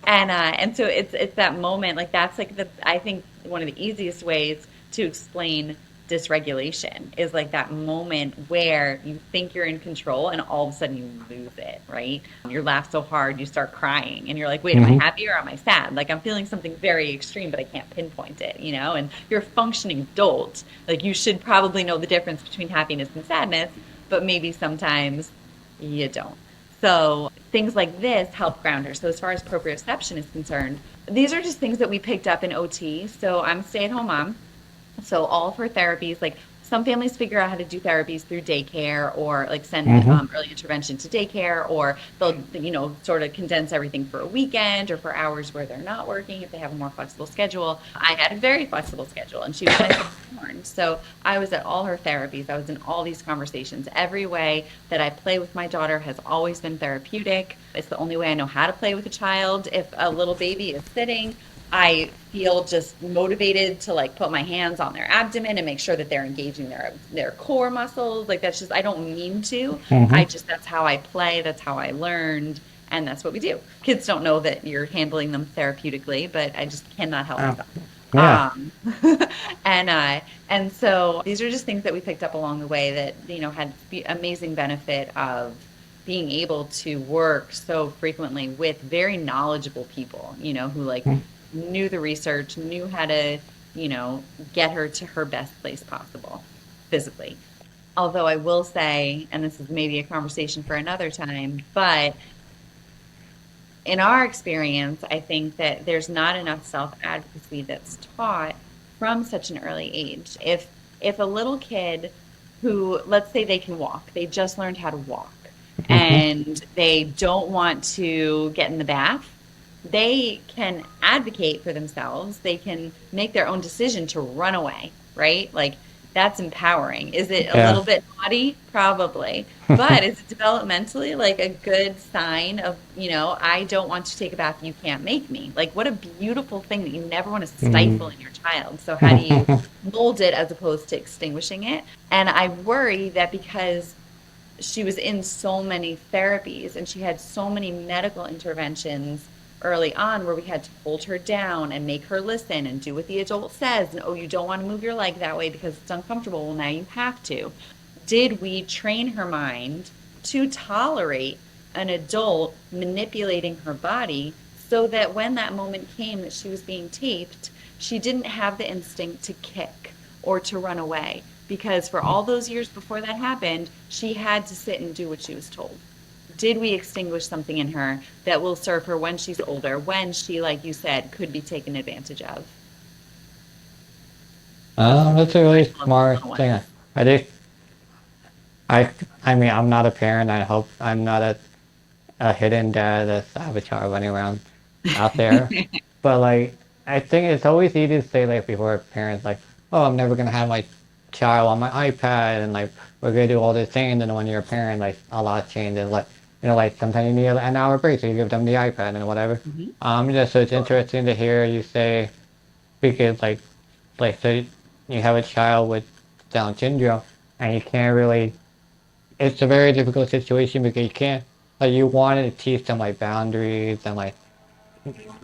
Speaker 2: and so it's that moment like that's like the I think one of the easiest ways to explain dysregulation is like that moment where you think you're in control and all of a sudden you lose it, right? You laugh so hard you start crying and you're like, wait, am I
Speaker 1: Hmm.
Speaker 2: happy or am I sad? Like I'm feeling something very extreme but I can't pinpoint it, you know? And you're a functioning adult, like you should probably know the difference between happiness and sadness, but maybe sometimes you don't. So things like this help ground her. So as far as proprioception is concerned, these are just things that we picked up in OT. So I'm a stay-at-home mom. So all of her therapies, like some families figure out how to do therapies through daycare or like send
Speaker 1: Hmm.
Speaker 2: early intervention to daycare, or they'll, you know, sort of condense everything for a weekend or for hours where they're not working if they have a more flexible schedule. I had a very flexible schedule and she was my firstborn. So I was at all her therapies. I was in all these conversations. Every way that I play with my daughter has always been therapeutic. It's the only way I know how to play with a child. If a little baby is sitting, I feel just motivated to like put my hands on their abdomen and make sure that they're engaging their core muscles. Like that's just I don't mean to. I
Speaker 1: Hmm.
Speaker 2: just that's how I play, that's how I learned, and that's what we do. Kids don't know that you're handling them therapeutically, but I just cannot help
Speaker 1: Oh,
Speaker 2: myself.
Speaker 1: yeah.
Speaker 2: Um, and so these are just things that we picked up along the way that you know had the amazing benefit of being able to work so frequently with very knowledgeable people, you know, who like knew the research, knew how to, you know, get her to her best place possible physically. Although I will say, and this is maybe a conversation for another time, but in our experience, I think that there's not enough self-advocacy that's taught from such an early age. If a little kid who, let's say they can walk, they just learned how to walk,
Speaker 1: Hmm.
Speaker 2: and they don't want to get in the bath, they can advocate for themselves. They can make their own decision to run away, right? Like that's empowering. Is it a
Speaker 1: Yeah.
Speaker 2: little bit naughty? Probably. But is it developmentally like a good sign of, you know, I don't want to take a bath, you can't make me. Like what a beautiful thing that you never want to stifle
Speaker 1: Mm.
Speaker 2: in your child. So how do you mold it as opposed to extinguishing it? And I worry that because she was in so many therapies and she had so many medical interventions early on where we had to hold her down and make her listen and do what the adult says. And oh, you don't want to move your leg that way because it's uncomfortable. Well, now you have to. Did we train her mind to tolerate an adult manipulating her body so that when that moment came that she was being taped, she didn't have the instinct to kick or to run away? Because for all those years before that happened, she had to sit and do what she was told. Did we extinguish something in her that will serve her when she's older, when she, like you said, could be taken advantage of?
Speaker 1: That's a really
Speaker 2: Mindful of these
Speaker 1: smart
Speaker 2: little
Speaker 1: thing.
Speaker 2: ones.
Speaker 1: I think I I mean I'm not a parent. I hope I'm not a hidden dad, a saboteur running around out there. But like I think it's always easy to say like before parents like, oh, I'm never gonna have my child on my iPad and like we're gonna do all these things and when you're a parent like a lot changes. Like like sometimes you need an hour break, so you give them the iPad and whatever. Just so it's interesting to hear you say, because so you have a child with Down syndrome, and you can't really. It's a very difficult situation because you can't, like, you want to teach them like boundaries and like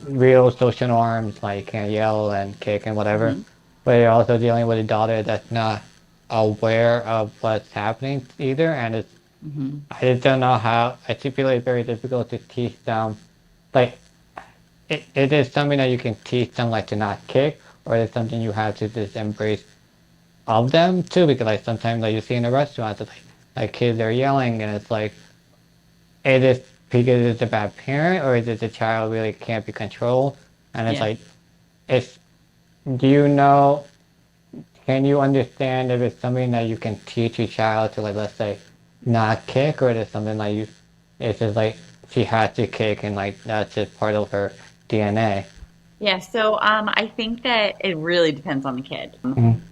Speaker 1: real social norms, like you can't yell and kick and whatever.
Speaker 2: Hmm.
Speaker 1: But you're also dealing with a daughter that's not aware of what's happening either, and
Speaker 2: Hmm.
Speaker 1: I just don't know how. I feel like it's very difficult to teach them. Like, it is something that you can teach them, like to not kick, or it's something you have to just embrace of them too, because like sometimes like you see in the restaurants, it's like kids are yelling, and it's like, it is because it's a bad parent, or is it the child really can't be controlled? And it's
Speaker 2: Yeah.
Speaker 1: like, it's, do you know, can you understand if it's something that you can teach your child to, like, let's say, not kick, or is it something like it's just like she has to kick and like that's just part of her DNA?
Speaker 2: Yeah, so I think that it really depends on the kid.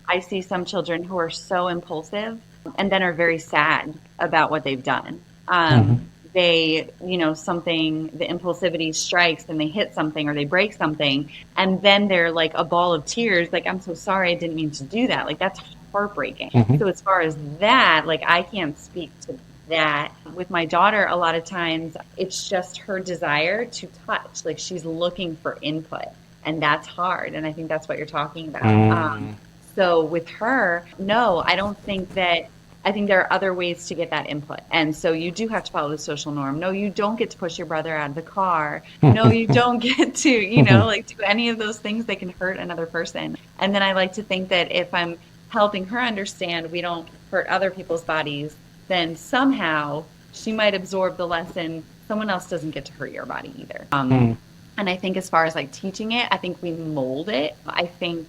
Speaker 2: I see some children who are so impulsive and then are very sad about what they've done.
Speaker 1: Mm-hmm.
Speaker 2: Something, the impulsivity strikes and they hit something or they break something, and then they're like a ball of tears, like, I'm so sorry, I didn't mean to do that. Like, that's heartbreaking.
Speaker 1: Mm-hmm.
Speaker 2: So, as far as that, like, I can't speak to that. With my daughter, a lot of times it's just her desire to touch, like, she's looking for input, and that's hard. And I think that's what you're talking about.
Speaker 1: Mm-hmm.
Speaker 2: So with her, no, I don't think that. I think there are other ways to get that input. And so you do have to follow the social norm. No, you don't get to push your brother out of the car. No, you don't get to, like, do any of those things that can hurt another person. And then I like to think that if I'm helping her understand we don't hurt other people's bodies, then somehow she might absorb the lesson. Someone else doesn't get to hurt your body either. And I think as far as like teaching it, I think we mold it. I think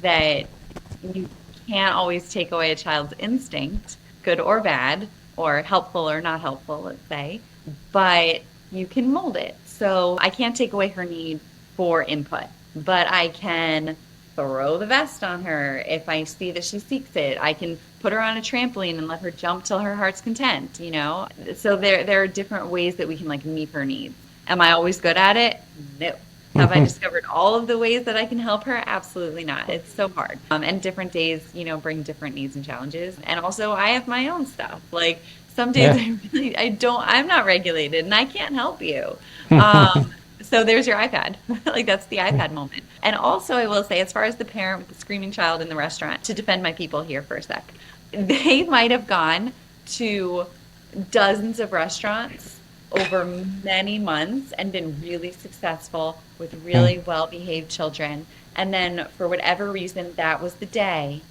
Speaker 2: that you can't always take away a child's instinct, good or bad, or helpful or not helpful, let's say, but you can mold it. So I can't take away her need for input, but I can throw the vest on her if I see that she seeks it. I can put her on a trampoline and let her jump till her heart's content. So there are different ways that we can like meet her needs. Am I always good at it? No. Have I discovered all of the ways that I can help her? Absolutely not. It's so hard. And different days, bring different needs and challenges. And also I have my own stuff. Like some days
Speaker 1: Yeah.
Speaker 2: I'm not regulated and I can't help you. So there's your iPad. Like that's the iPad moment. And also I will say, as far as the parent with the screaming child in the restaurant, to defend my people here for a sec, they might have gone to dozens of restaurants over many months and been really successful with really well-behaved children. And then for whatever reason, that was the day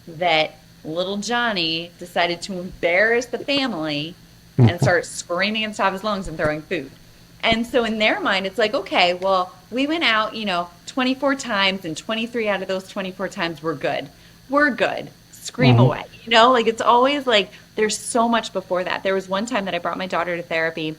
Speaker 2: that little Johnny decided to embarrass the family and start screaming at the top of his lungs and throwing food. And so in their mind, it's like, okay, well, we went out, 24 times, and 23 out of those 24 times were good. We're good. Scream away. Like it's always like there's so much before that. There was one time that I brought my daughter to therapy.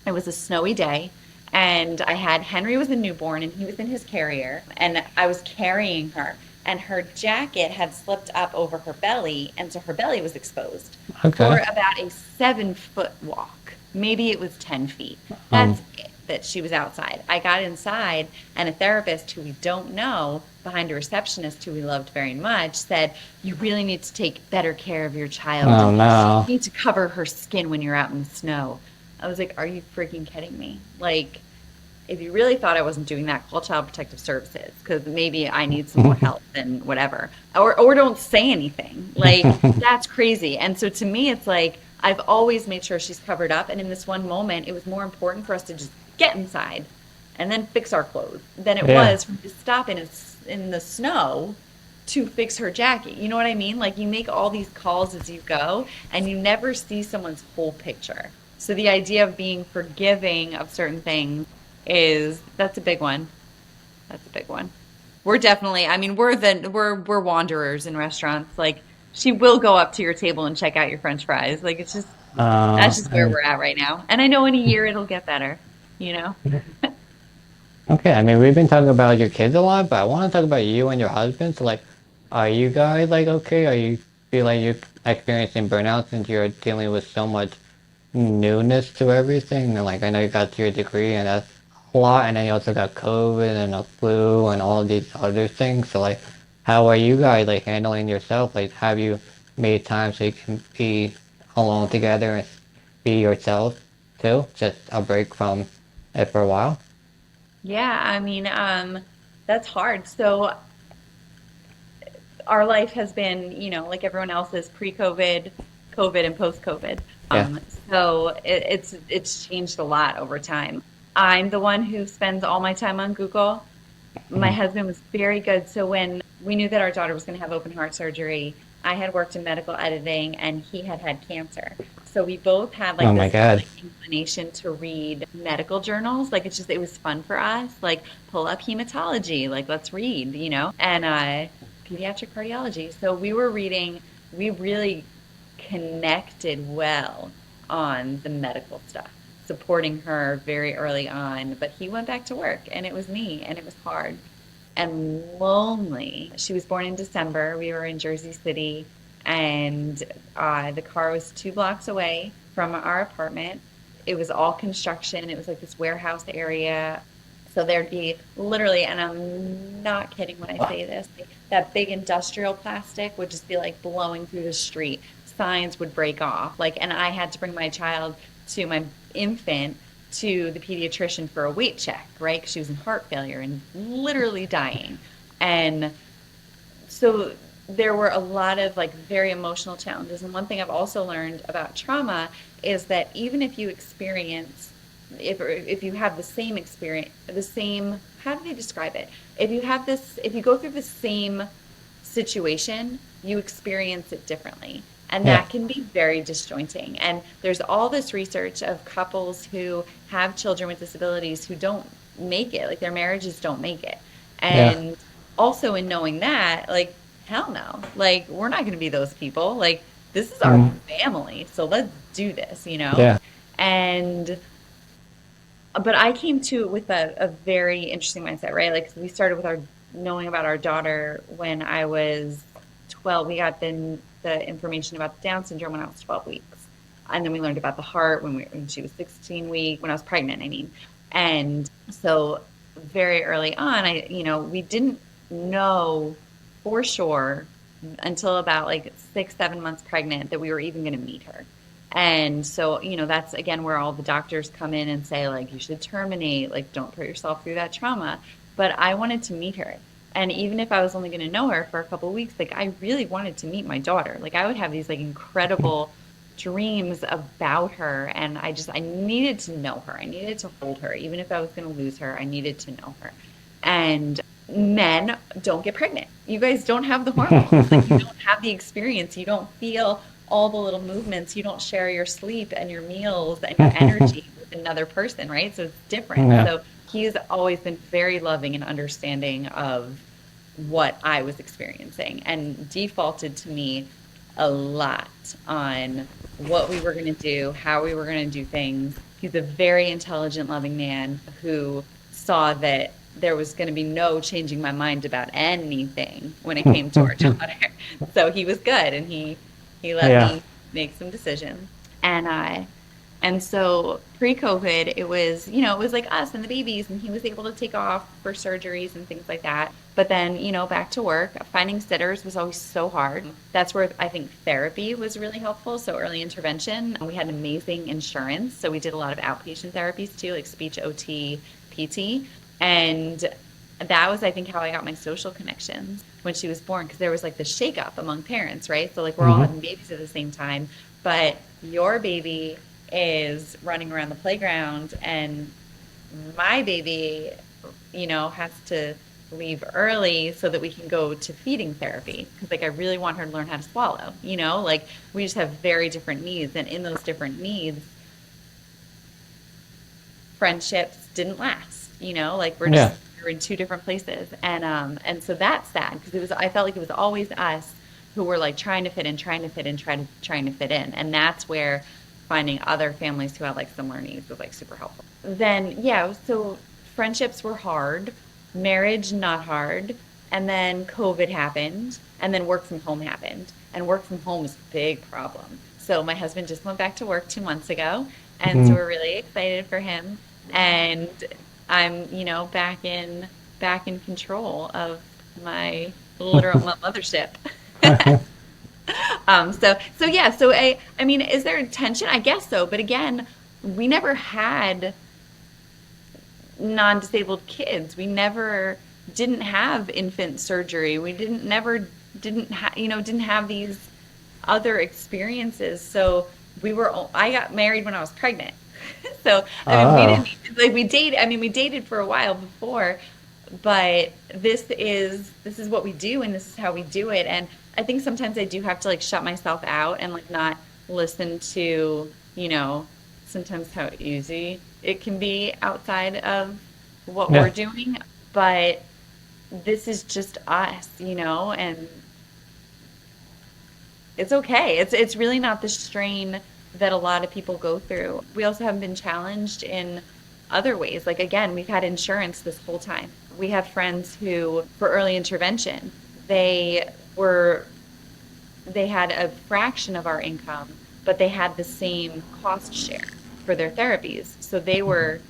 Speaker 2: It was a snowy day, and Henry was a newborn, and he was in his carrier, and I was carrying her, and her jacket had slipped up over her belly, and so her belly was exposed for
Speaker 1: Okay.
Speaker 2: about a 7-foot walk. Maybe it was 10 feet. That's it, that she was outside. I got inside, and a therapist who we don't know, behind a receptionist who we loved very much, said, you really need to take better care of your child.
Speaker 1: Oh
Speaker 2: You
Speaker 1: no.
Speaker 2: need to cover her skin when you're out in the snow. I was like, are you freaking kidding me? Like, if you really thought I wasn't doing that, call Child Protective Services, because maybe I need some more help than whatever. Or don't say anything. Like, that's crazy. And so to me, it's like, I've always made sure she's covered up. And in this one moment, it was more important for us to just get inside and then fix our clothes than it
Speaker 1: Yeah.
Speaker 2: was for me to stop in the snow to fix her jacket. You know what I mean? Like you make all these calls as you go and you never see someone's whole picture. So the idea of being forgiving of certain things that's a big one. That's a big one. We're definitely, I mean, we're wanderers in restaurants. Like she will go up to your table and check out your French fries. Like it's just that's just where
Speaker 1: And
Speaker 2: we're at right now. And I know in a year it'll get better, you know?
Speaker 1: okay, I mean, we've been talking about your kids a lot, but I want to talk about you and your husband. So, like, are you guys like okay? Are you feel like you're experiencing burnout since you're dealing with so much newness to everything. And like I know you got your degree and that's a lot, and then you also got COVID and the flu and all these other things. So like, how are you guys like handling yourself? Like, have you made time so you can be alone together and be yourself too? Just a break from it for a while.
Speaker 2: Yeah, I mean, that's hard. So our life has been, like everyone else's pre-COVID, COVID, and post-COVID.
Speaker 1: Yeah.
Speaker 2: So it's changed a lot over time. I'm the one who spends all my time on Google. My
Speaker 1: Mhm.
Speaker 2: husband was very good. So when we knew that our daughter was going to have open heart surgery, I had worked in medical editing and he had had cancer. So we both had
Speaker 1: Oh
Speaker 2: like
Speaker 1: my
Speaker 2: this
Speaker 1: God.
Speaker 2: like inclination to read medical journals. Like it was fun for us. Like pull up hematology, like let's read. And pediatric cardiology. So we were reading, we really connected well on the medical stuff, supporting her very early on. But he went back to work and it was me and it was hard and lonely. She was born in December. We were in Jersey City and the car was 2 blocks away from our apartment. It was all construction. It was like this warehouse area. So there'd be literally, and I'm not kidding when I say this, like that big industrial plastic would just be like blowing through the street. Signs would break off. Like, and I had to bring my child to my infant to the pediatrician for a weight check, right? Because she was in heart failure and literally dying. And so there were a lot of like very emotional challenges. And one thing I've also learned about trauma is that even if you experience, if you have the same experience, the same, how do they describe it? If you go through the same situation, you experience it differently. And
Speaker 1: Yeah.
Speaker 2: that can be very disjointing. And there's all this research of couples who have children with disabilities who don't make it, like their marriages don't make it.
Speaker 1: Yeah.
Speaker 2: And also in knowing that, like, hell no, like, we're not going to be those people. Like, this is our
Speaker 1: Mm.
Speaker 2: family. So let's do this.
Speaker 1: Yeah.
Speaker 2: And but I came to it with a very interesting mindset, right? Like we started with our knowing about our daughter when I was 12. We got the information about the Down syndrome when I was 12 weeks. And then we learned about the heart when she was 16 week, when I was pregnant, I mean. And so very early on, we didn't know for sure until about like 6, 7 months pregnant that we were even going to meet her. And so, that's again where all the doctors come in and say, like, you should terminate, like, don't put yourself through that trauma. But I wanted to meet her. And even if I was only going to know her for a couple of weeks, like, I really wanted to meet my daughter. Like, I would have these, like, incredible dreams about her. And I needed to know her. I needed to hold her. Even if I was going to lose her, I needed to know her. And men don't get pregnant. You guys don't have the hormones. Like, you don't have the experience. You don't feel all the little movements. You don't share your sleep and your meals and your energy with another person, right? So it's different.
Speaker 1: Yeah.
Speaker 2: So he's always been very loving and understanding of what I was experiencing and defaulted to me a lot on what we were going to do, how we were going to do things. He's a very intelligent, loving man who saw that there was going to be no changing my mind about anything when it came to our daughter. So he was good and he let
Speaker 1: Yeah.
Speaker 2: me make some decisions. And so pre-COVID, it was like us and the babies, and he was able to take off for surgeries and things like that. But then, back to work. Finding sitters was always so hard. That's where I think therapy was really helpful. So early intervention. We had amazing insurance. So we did a lot of outpatient therapies too, like speech, OT, PT. And that was, I think, how I got my social connections when she was born, because there was like the shakeup among parents, right? So like we're all
Speaker 1: Hmm.
Speaker 2: having babies at the same time, but your baby is running around the playground and my baby, has to leave early so that we can go to feeding therapy because like I really want her to learn how to swallow, like we just have very different needs, and in those different needs friendships didn't last, like
Speaker 1: Yeah.
Speaker 2: we're in two different places. And so that's sad because I felt like it was always us who were like trying to fit in, trying to fit in. And that's where finding other families who had like similar needs was like super helpful. Then yeah, so friendships were hard, marriage not hard, and then COVID happened And then work from home happened. And work from home is a big problem. So my husband just went back to work 2 months ago. And so
Speaker 1: Mm.
Speaker 2: we're really excited for him. And I'm, back in control of my literal my mothership. So yeah, so I mean, is there tension? I guess so, but again, we never had non-disabled kids. We never didn't have infant surgery. We didn't have these other experiences. So I got married when I was pregnant. So I mean, we
Speaker 1: Oh,
Speaker 2: didn't like we dated. I mean, we dated for a while before, but this is what we do, and this is how we do it. And I think sometimes I do have to like shut myself out and like not listen to, sometimes how easy it can be outside of what we're
Speaker 1: yeah.
Speaker 2: doing. But this is just us, and it's okay. It's really not the strain that a lot of people go through. We also have been challenged in other ways. Like again, we've had insurance this whole time. We have friends who, for early intervention, they were they had a fraction of our income, but they had the same cost share for their therapies. So they were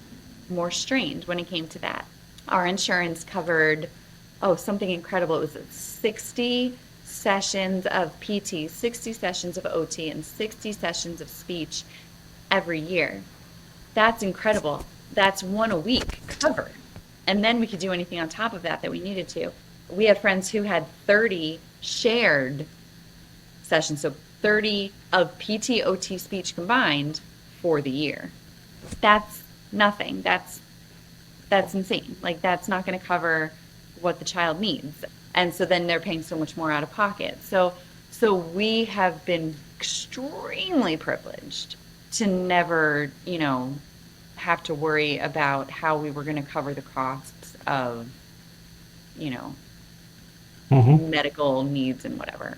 Speaker 2: more strained when it came to that. Our insurance covered, oh, something incredible. It was 60 sessions of PT, 60 sessions of OT, and 60 sessions of speech every year. That's incredible. That's one a week covered. And then we could do anything on top of that we needed to. We have friends who had 30 shared sessions, so 30 of PT, OT, speech combined for the year. That's nothing. That's insane. Like that's not going to cover what the child needs. And so then they're paying so much more out of pocket. So we have been extremely privileged to never, have to worry about how we were going to cover the costs of, you know,
Speaker 1: Hmm.
Speaker 2: medical needs and whatever.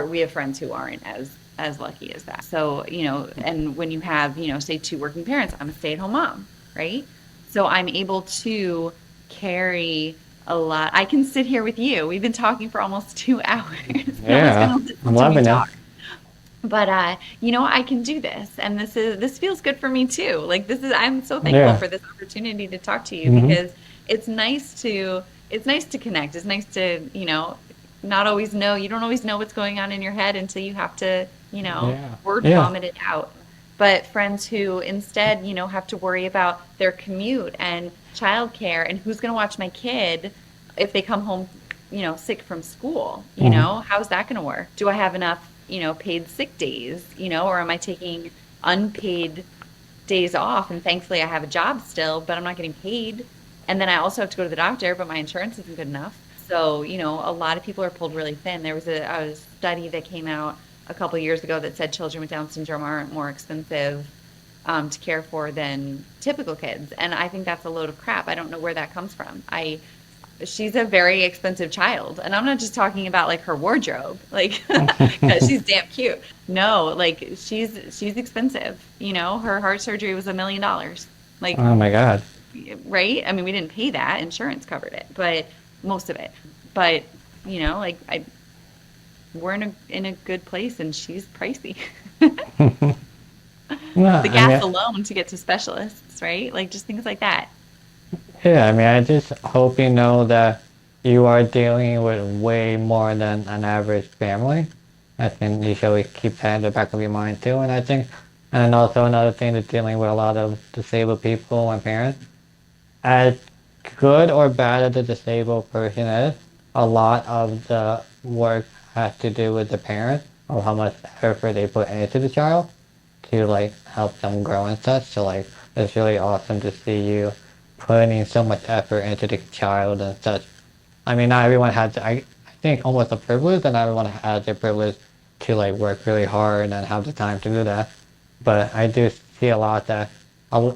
Speaker 2: We have friends who aren't as lucky as that. So, and when you have, say 2 working parents, I'm a stay-at-home mom, right? So I'm able to carry a lot. I can sit here with you. We've been talking for almost 2 hours. No one's
Speaker 1: Yeah.
Speaker 2: gonna listen
Speaker 1: I'm
Speaker 2: to me
Speaker 1: loving it.
Speaker 2: talk. But I can do this, and this feels good for me too. Like I'm so thankful
Speaker 1: Yeah.
Speaker 2: for this opportunity to talk to you
Speaker 1: Hmm.
Speaker 2: because it's nice to connect. It's nice to, not always know. You don't always know what's going on in your head until you have to,
Speaker 1: Yeah.
Speaker 2: word
Speaker 1: Yeah.
Speaker 2: vomit it out. But friends who instead, have to worry about their commute and childcare and who's going to watch my kid if they come home, sick from school,
Speaker 1: Hmm.
Speaker 2: how's that going to work? Do I have enough, paid sick days, or am I taking unpaid days off? And thankfully I have a job still, but I'm not getting paid. And then I also have to go to the doctor, but my insurance isn't good enough. So, a lot of people are pulled really thin. There was a study that came out a couple years ago that said children with Down syndrome aren't more expensive to care for than typical kids. And I think that's a load of crap. I don't know where that comes from. She's a very expensive child, and I'm not just talking about like her wardrobe, like 'cause she's damn cute. No, like she's expensive. Her heart surgery was $1 million. Like,
Speaker 1: Oh my God.
Speaker 2: right? I mean, we didn't pay that. Insurance covered it, but most of it. But like we're in a good place, and she's pricey.
Speaker 1: No,
Speaker 2: The
Speaker 1: I
Speaker 2: gas
Speaker 1: mean,
Speaker 2: alone to get to specialists, right? Like just things like that.
Speaker 1: yeah, I mean, I just hope you know that you are dealing with way more than an average family. I think you should always keep that in the back of your mind too. And I think, and also another thing is dealing with a lot of disabled people and parents. As good or bad as the disabled person is, a lot of the work has to do with the parent or how much effort they put into the child to like help them grow and such. So like it's really awesome to see you putting so much effort into the child and such. I mean, not everyone has, I think almost a privilege, and everyone has the privilege to like work really hard and have the time to do that. But I do see a lot that a,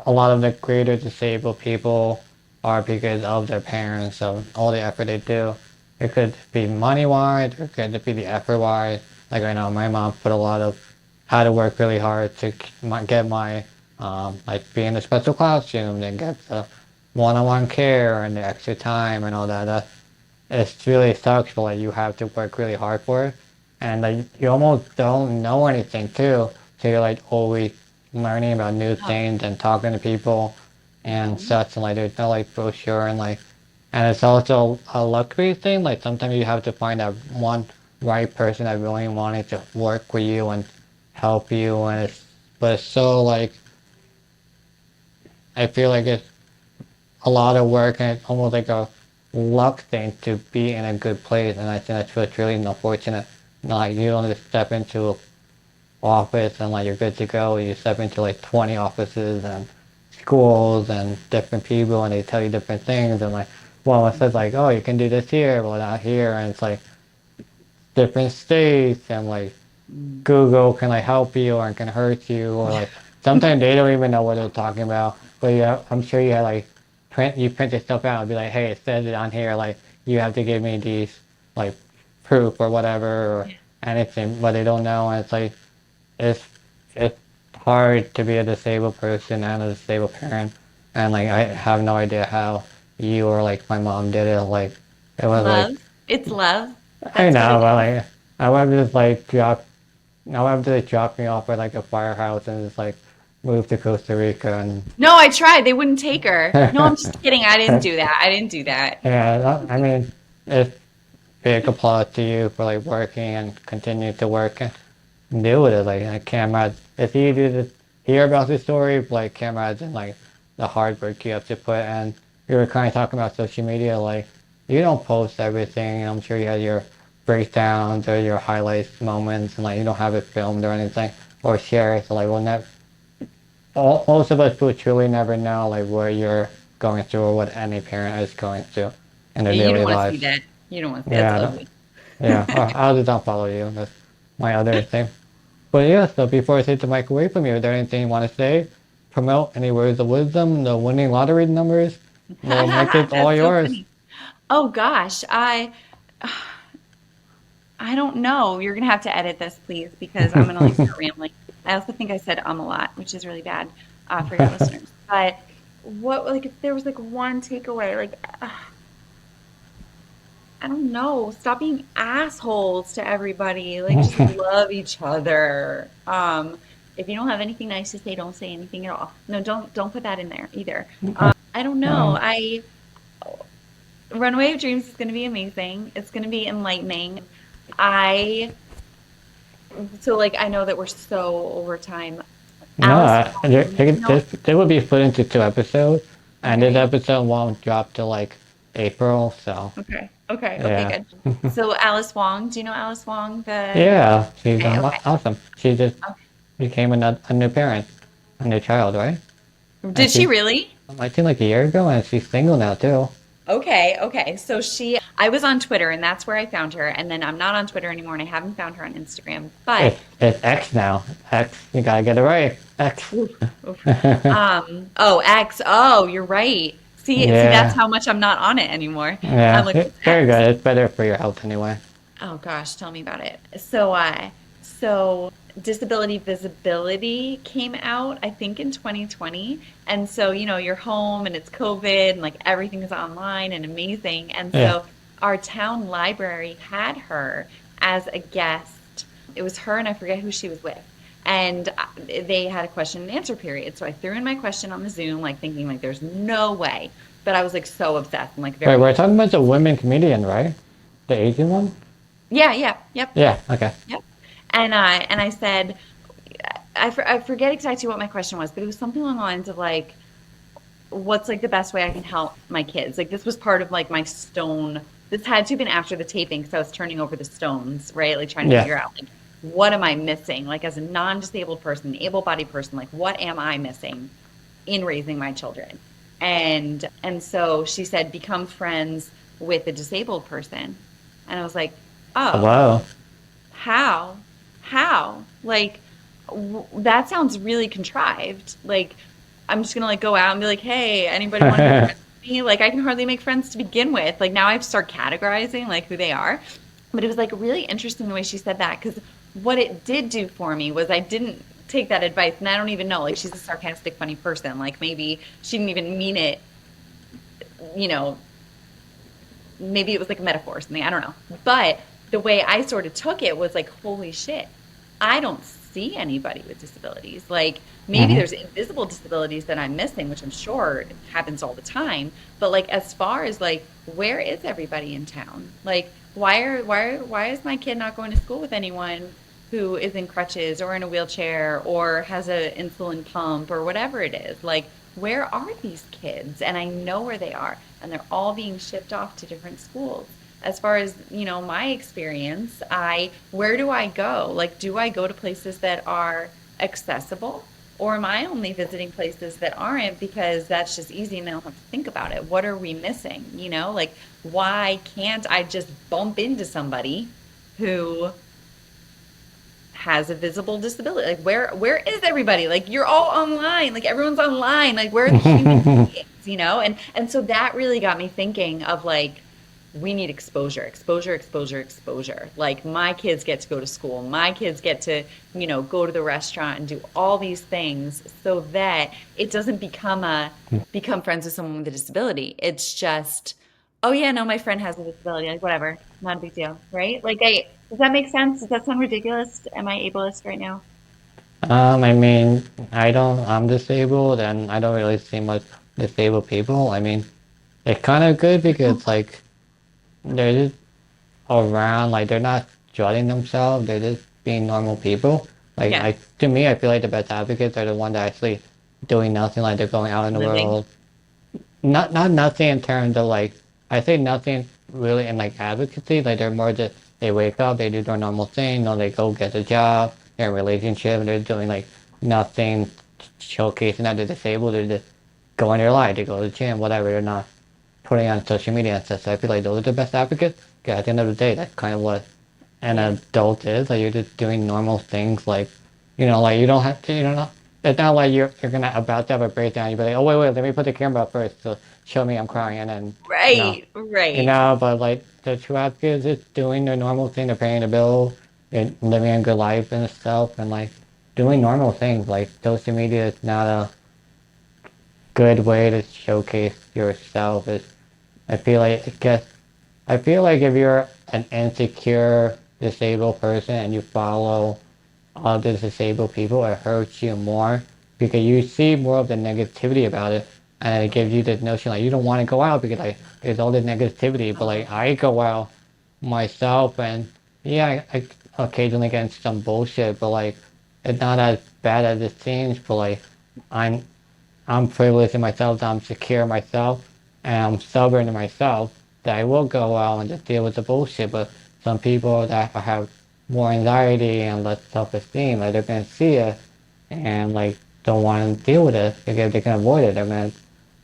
Speaker 1: a lot of the greater disabled people are because of their parents, of all the effort they do. It could be money wise, it could be the effort wise. Like I know my mom put a lot of had to work really hard to get my like be in the special classroom and get the one-on-one care and the extra time and all that. it's really sucks, but like you have to work really hard for it, and like you almost don't know anything too, so you're like always learning about new
Speaker 2: Oh.
Speaker 1: things and talking to people and
Speaker 2: Mhm.
Speaker 1: such, and like there's no like brochure and like, and it's also a luxury thing. Like sometimes you have to find that one right person that really wanted to work with you and help you, and it's but it's so like I feel like it's a lot of work and it's almost like a luck thing to be in a good place. And I think that's what's really unfortunate. Like you don't just step into an office and like you're good to go. You step into like 20 offices and schools and different people and they tell you different things and like well it says like oh you can do this here but not here and it's like different states and like
Speaker 2: Mm.
Speaker 1: Google can like help you or it can hurt you or like sometimes they don't even know what they're talking about. But yeah, I'm sure you had like print this stuff out and be like, hey, it says it on here, like you have to give me these like proof or whatever or anything, but they don't know and it's like it's it's hard to be a disabled person and a disabled parent and like I have no idea how you or like my mom did it. Like it was like
Speaker 2: Love. It's love.
Speaker 1: I
Speaker 2: That's what
Speaker 1: know,
Speaker 2: it
Speaker 1: but
Speaker 2: is.
Speaker 1: like I would just like drop me off at like a firehouse and just like move to Costa Rica and
Speaker 2: No, I tried. They wouldn't take her. No, I'm just kidding. I didn't do that. I didn't do that.
Speaker 1: yeah, I mean it's big applause to you for like working and continue to work and deal with it. Like I can't imagine it's easy to hear about this story, but like can't imagine like the hard work you have to put and you were kind of talking about social media, like you don't post everything. I'm sure you had your breakdowns or your highlights moments and like you don't have it filmed or anything or share it. So like we'll never most of us will truly never know like what you're going through or what any parent is going through in their
Speaker 2: Yeah, you don't
Speaker 1: daily
Speaker 2: want to see
Speaker 1: lives.
Speaker 2: that. You don't want to see that's
Speaker 1: Yeah,
Speaker 2: ugly.
Speaker 1: yeah. I'll just unfollow you. That's my other thing. But yeah, so before I take the mic away from you, is there anything you want to say? Promote any words of wisdom, the winning lottery numbers? The mic is all
Speaker 2: That's so
Speaker 1: yours.
Speaker 2: funny. Oh gosh, I don't know. You're gonna have to edit this, please, because I'm gonna like start rambling. I also think I said a lot, which is really bad for your listeners. But what like if there was like one takeaway, like I don't know. Stop being assholes to everybody. Like just love each other. If you don't have anything nice to say, don't say anything at all. No, don't put that in there either. I don't know.
Speaker 1: Um,
Speaker 2: I Runway of Dreams is going to be amazing. It's going to be enlightening. I so like I know that we're so over time. Alice
Speaker 1: no,
Speaker 2: Wong, you know,
Speaker 1: they will be split into two episodes, and this
Speaker 2: okay.
Speaker 1: episode won't drop till like April, so
Speaker 2: Okay,
Speaker 1: yeah.
Speaker 2: good. So Alice Wong, do you know Alice Wong? The
Speaker 1: Yeah, she's
Speaker 2: okay.
Speaker 1: awesome. She just became a new parent, a new child, right? And
Speaker 2: Did she
Speaker 1: she's,
Speaker 2: really?
Speaker 1: I think like a year ago, and she's single now too.
Speaker 2: Okay. So I was on Twitter and that's where I found her. And then I'm not on Twitter anymore and I haven't found her on Instagram. But
Speaker 1: It's X now. X, you gotta get it right. X.
Speaker 2: oof, oof. Oh, X. Oh, you're right. See, that's
Speaker 1: Yeah,
Speaker 2: how much I'm not on it anymore. I'm
Speaker 1: yeah.
Speaker 2: like, what's
Speaker 1: Very
Speaker 2: X?
Speaker 1: good. It's better for your health anyway.
Speaker 2: Oh gosh, tell me about it. So disability visibility came out, I think in 2020. And so, you're home and it's COVID and like everything is online and amazing. And
Speaker 1: Yeah.
Speaker 2: so our town library had her as a guest. It was her and I forget who she was with. And they had a question and answer period. So I threw in my question on the Zoom, like thinking like there's no way. But I was like so obsessed and like
Speaker 1: Wait,
Speaker 2: very
Speaker 1: we're
Speaker 2: interested.
Speaker 1: talking about the women comedian, right? The Asian one?
Speaker 2: Yeah, yep.
Speaker 1: Yeah. Okay.
Speaker 2: Yep. And I said, I forget exactly what my question was, but it was something along the lines of like, what's like the best way I can help my kids? Like this was part of like my stone. This had to have been after the taping because I was turning over the stones, right? Like trying to
Speaker 1: Yeah.
Speaker 2: figure out like what am I missing? Like as a non-disabled person, able-bodied person, like what am I missing in raising my children? And so she said, become friends with a disabled person. And I was like, oh.
Speaker 1: Hello.
Speaker 2: How? How? Like, that sounds really contrived. Like, I'm just gonna like go out and be like, hey, anybody want to be friends with me? Like, I can hardly make friends to begin with. Like, now I have to start categorizing like who they are. But it was like really interesting the way she said that because what it did do for me was I didn't take that advice, and I don't even know. Like, she's a sarcastic, funny person. Like, maybe she didn't even mean it, you know, maybe it was like a metaphor or something, I don't know. But the way I sort of took it was like, holy shit, I don't see anybody with disabilities. Like maybe
Speaker 1: Hmm.
Speaker 2: there's invisible disabilities that I'm missing, which I'm sure happens all the time. But like as far as like where is everybody in town? Like why is my kid not going to school with anyone who is in crutches or in a wheelchair or has an insulin pump or whatever it is? Like where are these kids? And I know where they are, and they're all being shipped off to different schools. As far as, my experience, where do I go? Like, do I go to places that are accessible? Or am I only visiting places that aren't because that's just easy and I don't have to think about it? What are we missing? Like why can't I just bump into somebody who has a visible disability? Like where is everybody? Like you're all online. Like everyone's online. Like where are the human beings, And so that really got me thinking of like we need exposure, exposure, exposure, exposure. Like my kids get to go to school. My kids get to, go to the restaurant and do all these things so that it doesn't become friends with someone with a disability. It's just, oh yeah, no, my friend has a disability. Like whatever, not a big deal, right? Does that make sense? Does that sound ridiculous? Am I ableist right now?
Speaker 1: I mean, I'm disabled and I don't really see much disabled people. I mean, it's kind of good because like they're just around, like they're not judging themselves, they're just being normal people.
Speaker 2: Yeah,
Speaker 1: To me, I feel like the best advocates are the ones that actually doing nothing, like they're going out in the
Speaker 2: living.
Speaker 1: world. Not nothing in terms of like, I say nothing really in like advocacy, like they're more just, they wake up, they do their normal thing, they go get a job, they're in a relationship, they're doing like nothing showcasing that they're disabled, they're just going their life, they go to the gym, whatever, they're not putting on social media and stuff. So I feel like those are the best advocates. Because at the end of the day, that's kind of what an
Speaker 2: Yeah.
Speaker 1: adult is. Like you're just doing normal things. Like you don't have to. It's not like you're gonna about to have a breakdown. You'd be like, oh wait, let me put the camera up first to show me I'm crying, and then you know,
Speaker 2: Right, right.
Speaker 1: But like the true advocate is just doing their normal thing. They're paying the bill, they're living a good life and stuff, and like doing normal things. Like social media is not a good way to showcase yourself. I feel like I feel like if you're an insecure disabled person and you follow other disabled people, it hurts you more because you see more of the negativity about it, and it gives you this notion like you don't want to go out because like there's all this negativity. But like I go out myself, and yeah, I occasionally get into some bullshit, but like it's not as bad as it seems. But like I'm I'm privileged in myself, that I'm secure in myself, and I'm stubborn in myself, that I will go out and just deal with the bullshit. But some people that have more anxiety and less self-esteem, like they're gonna see it and like don't want to deal with it because they can avoid it. They're gonna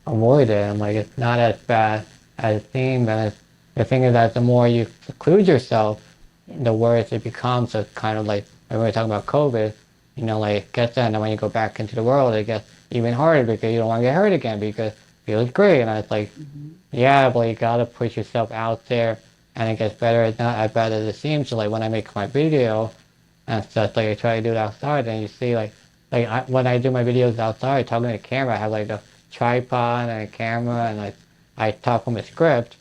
Speaker 1: avoid it, and like it's not as bad as it seems. And the thing is that the more you seclude yourself,
Speaker 2: Yeah.
Speaker 1: the worse it becomes. So it's kind of like when we were talking about COVID, like it gets that, and then when you go back into the world, it gets even harder because you don't want to get hurt again because it feels great. And it's like,
Speaker 2: Mhm.
Speaker 1: yeah, but you gotta put yourself out there, and it gets better. It's not as bad as it seems. So like when I make my video and stuff, like I try to do it outside, and you see when I do my videos outside talking to the camera, I have like a tripod and a camera, and like I talk from a script.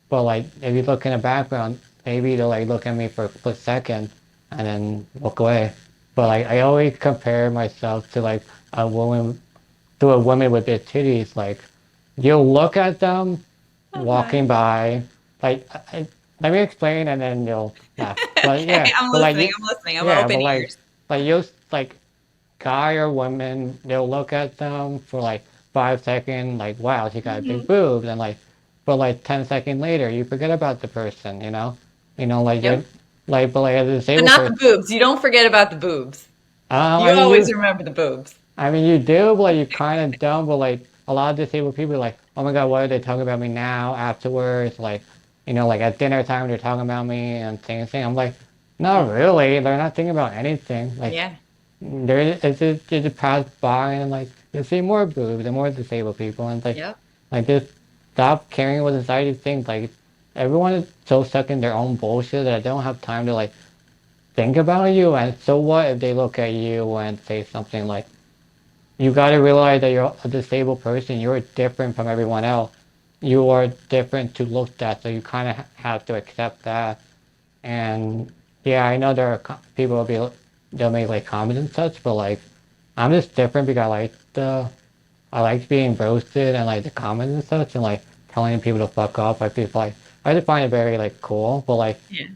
Speaker 1: But like if you look in the background, maybe they'll like look at me for a split second and then walk away. But
Speaker 2: Yeah.
Speaker 1: like I always compare myself to like a woman with big titties. Like you'll look at them walking
Speaker 2: Okay.
Speaker 1: by, like let me explain and then you'll laugh. But
Speaker 2: Okay,
Speaker 1: yeah,
Speaker 2: I'm
Speaker 1: but
Speaker 2: listening. I'm listening. I'm
Speaker 1: yeah, but
Speaker 2: open ears.
Speaker 1: like you'll like guy or woman, they'll look at them for like 5 seconds, like, wow, she got big
Speaker 2: Hmm.
Speaker 1: boobs, and like, but like 10 seconds later, you forget about the person, like you're
Speaker 2: Yep.
Speaker 1: but like as a
Speaker 2: But
Speaker 1: disabled
Speaker 2: not the
Speaker 1: person,
Speaker 2: boobs. You don't forget about the boobs.
Speaker 1: I
Speaker 2: You
Speaker 1: mean,
Speaker 2: always remember the boobs.
Speaker 1: you do, but like, you kind of don't, but like a lot of disabled people are like, oh my God, what are they talking about me now, afterwards, like, like at dinner time, they're talking about me and thing. I'm like, not
Speaker 2: Yeah.
Speaker 1: really, they're not thinking about anything, like,
Speaker 2: Yeah.
Speaker 1: it's just pass by and like you see more boobs and more disabled people and it's
Speaker 2: Yep.
Speaker 1: just stop caring what society thinks. Like everyone is so stuck in their own bullshit that they don't have time to like think about you. And so what if they look at you and say something like, you got to realize that you're a disabled person, you're different from everyone else. you are different to look at, so you kind of have to accept that. And yeah, I know there are people will be they'll make like comments and such, but like I'm just different because I like being roasted and like the comments and such and like telling people to fuck off. I feel like I just find it very like cool, but like
Speaker 2: Yeah.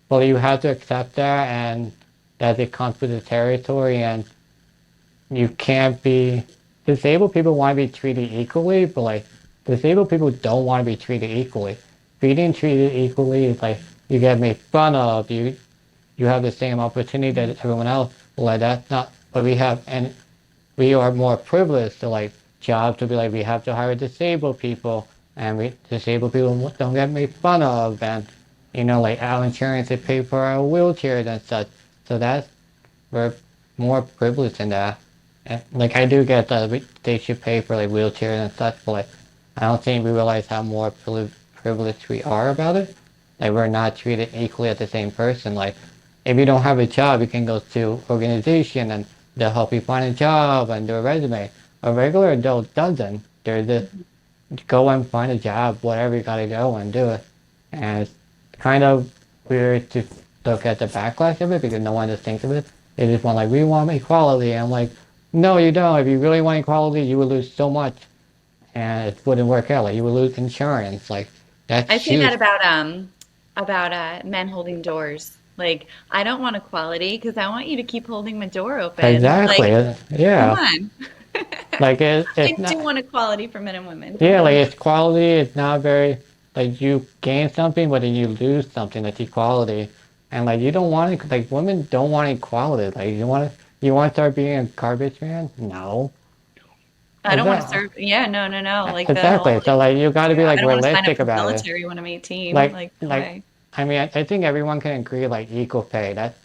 Speaker 1: well you have to accept that and that it comes with the territory and you can't be disabled people want to be treated equally, but like disabled people don't want to be treated equally. Being treated equally is like you get made fun of, you have the same opportunity that everyone else. Like that's not what we have, and we are more privileged to like jobs to be like we have to hire disabled people, and we disabled people don't get made fun of, and like our insurance to pay for our wheelchairs and such. So that's we're more privileged in that. And, like I do get that they should pay for like wheelchairs and such, but like I don't think we realize how more privileged we are about it. Like we're not treated equally as the same person. Like if you don't have a job, you can go to organization and they'll help you find a job and do a resume. A regular adult doesn't. They're just go and find a job, whatever you gotta go and do it. And it's kind of weird to look at the backlash of it because no one just thinks of it. They just want like we want equality. And I'm like, no, you don't. If you really want equality, you would lose so much, and it wouldn't work out. Like you would lose insurance. Like that's
Speaker 2: I say that
Speaker 1: huge.
Speaker 2: about men holding doors. Like, I don't want equality because I want you to keep holding my door open. Like,
Speaker 1: Exactly.
Speaker 2: come
Speaker 1: Yeah.
Speaker 2: on.
Speaker 1: Like
Speaker 2: I
Speaker 1: it's
Speaker 2: do
Speaker 1: not.
Speaker 2: want equality for men and women. Come
Speaker 1: Yeah. Like
Speaker 2: on.
Speaker 1: it's quality. It's not very like you gain something, but then you lose something. That's equality. And like you don't want it. Like women don't want equality. Like you want to start being a garbage man? No.
Speaker 2: I don't want to serve. Yeah, no, no, no. Like the
Speaker 1: Exactly.
Speaker 2: whole,
Speaker 1: So like you got to be
Speaker 2: yeah, I
Speaker 1: like
Speaker 2: don't want to sign up
Speaker 1: realistic
Speaker 2: for the
Speaker 1: about it.
Speaker 2: military when I'm 18.
Speaker 1: Like
Speaker 2: Like, no
Speaker 1: like
Speaker 2: way.
Speaker 1: I mean I think everyone can agree like equal pay. That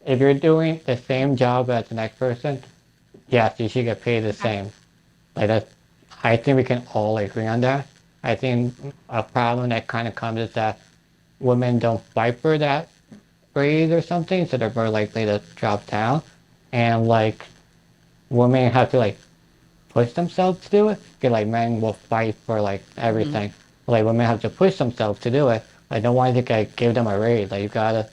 Speaker 1: if you're doing the same job as the next person, yes, you should get paid the
Speaker 2: Okay.
Speaker 1: same. Like that, I think we can all agree on that. I think a problem that kind of comes is that women don't fight for that raise or something, so they're more likely to drop down. And like women have to like push themselves to do it. Because like men will fight for like
Speaker 2: Hmm.
Speaker 1: everything. Like women have to push themselves to do it. I don't want to like give them a raise. Like you gotta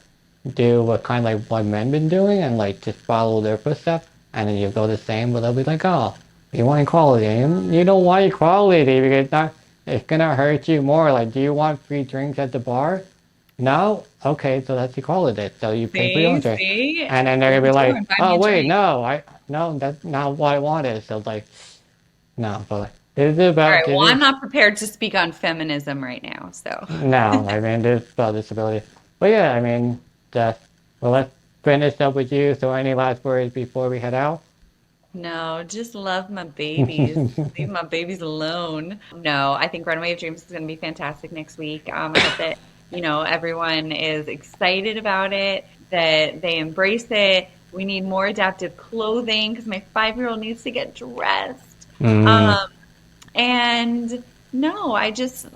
Speaker 1: do what kind of like what men been doing and like just follow their footsteps. And then you go the same, but they'll be like, oh, you want equality. You don't want equality because it's gonna hurt you more. Like, do you want free drinks at the bar? No? Okay, so that's equality. So you pay for your own
Speaker 2: See,
Speaker 1: drink.
Speaker 2: see,
Speaker 1: And then they're
Speaker 2: open
Speaker 1: gonna
Speaker 2: the
Speaker 1: be
Speaker 2: door
Speaker 1: like,
Speaker 2: and buy me
Speaker 1: oh
Speaker 2: a
Speaker 1: wait,
Speaker 2: drink.
Speaker 1: no, that's not what I wanted. So like, no, but like, this is
Speaker 2: All
Speaker 1: about
Speaker 2: right.
Speaker 1: this
Speaker 2: Well, I'm
Speaker 1: is
Speaker 2: not prepared to speak on feminism right now. So,
Speaker 1: no, I mean this is about disability. But yeah, I mean that well let's finish up with you. So any last words before we head out?
Speaker 2: no, just love my babies. Leave my babies alone. No, I think Runaway of Dreams is going to be fantastic next week. I hope that, everyone is excited about it, that they embrace it. We need more adaptive clothing because my 5-year-old needs to get dressed.
Speaker 1: Mm,
Speaker 2: Um, and no, I just,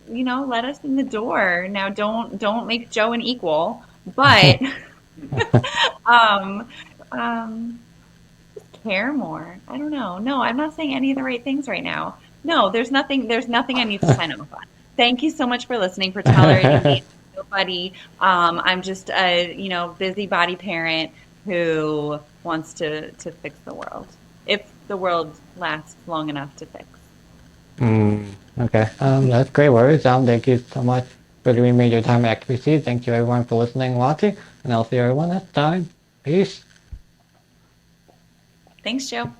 Speaker 2: let us in the door. Now don't make Joe an equal, but um, um, care more. I don't know. No, I'm not saying any of the right things right now. No, there's nothing I need to sign off on. Thank you so much for listening, for tolerating me. Nobody. I'm just a, busybody parent who wants to fix the world. If the world lasts long enough to fix.
Speaker 1: okay. That's great words. Thank you so much for doing major time activities. Thank you everyone for listening and watching, and I'll see everyone next time. Peace.
Speaker 2: Thanks, Joe.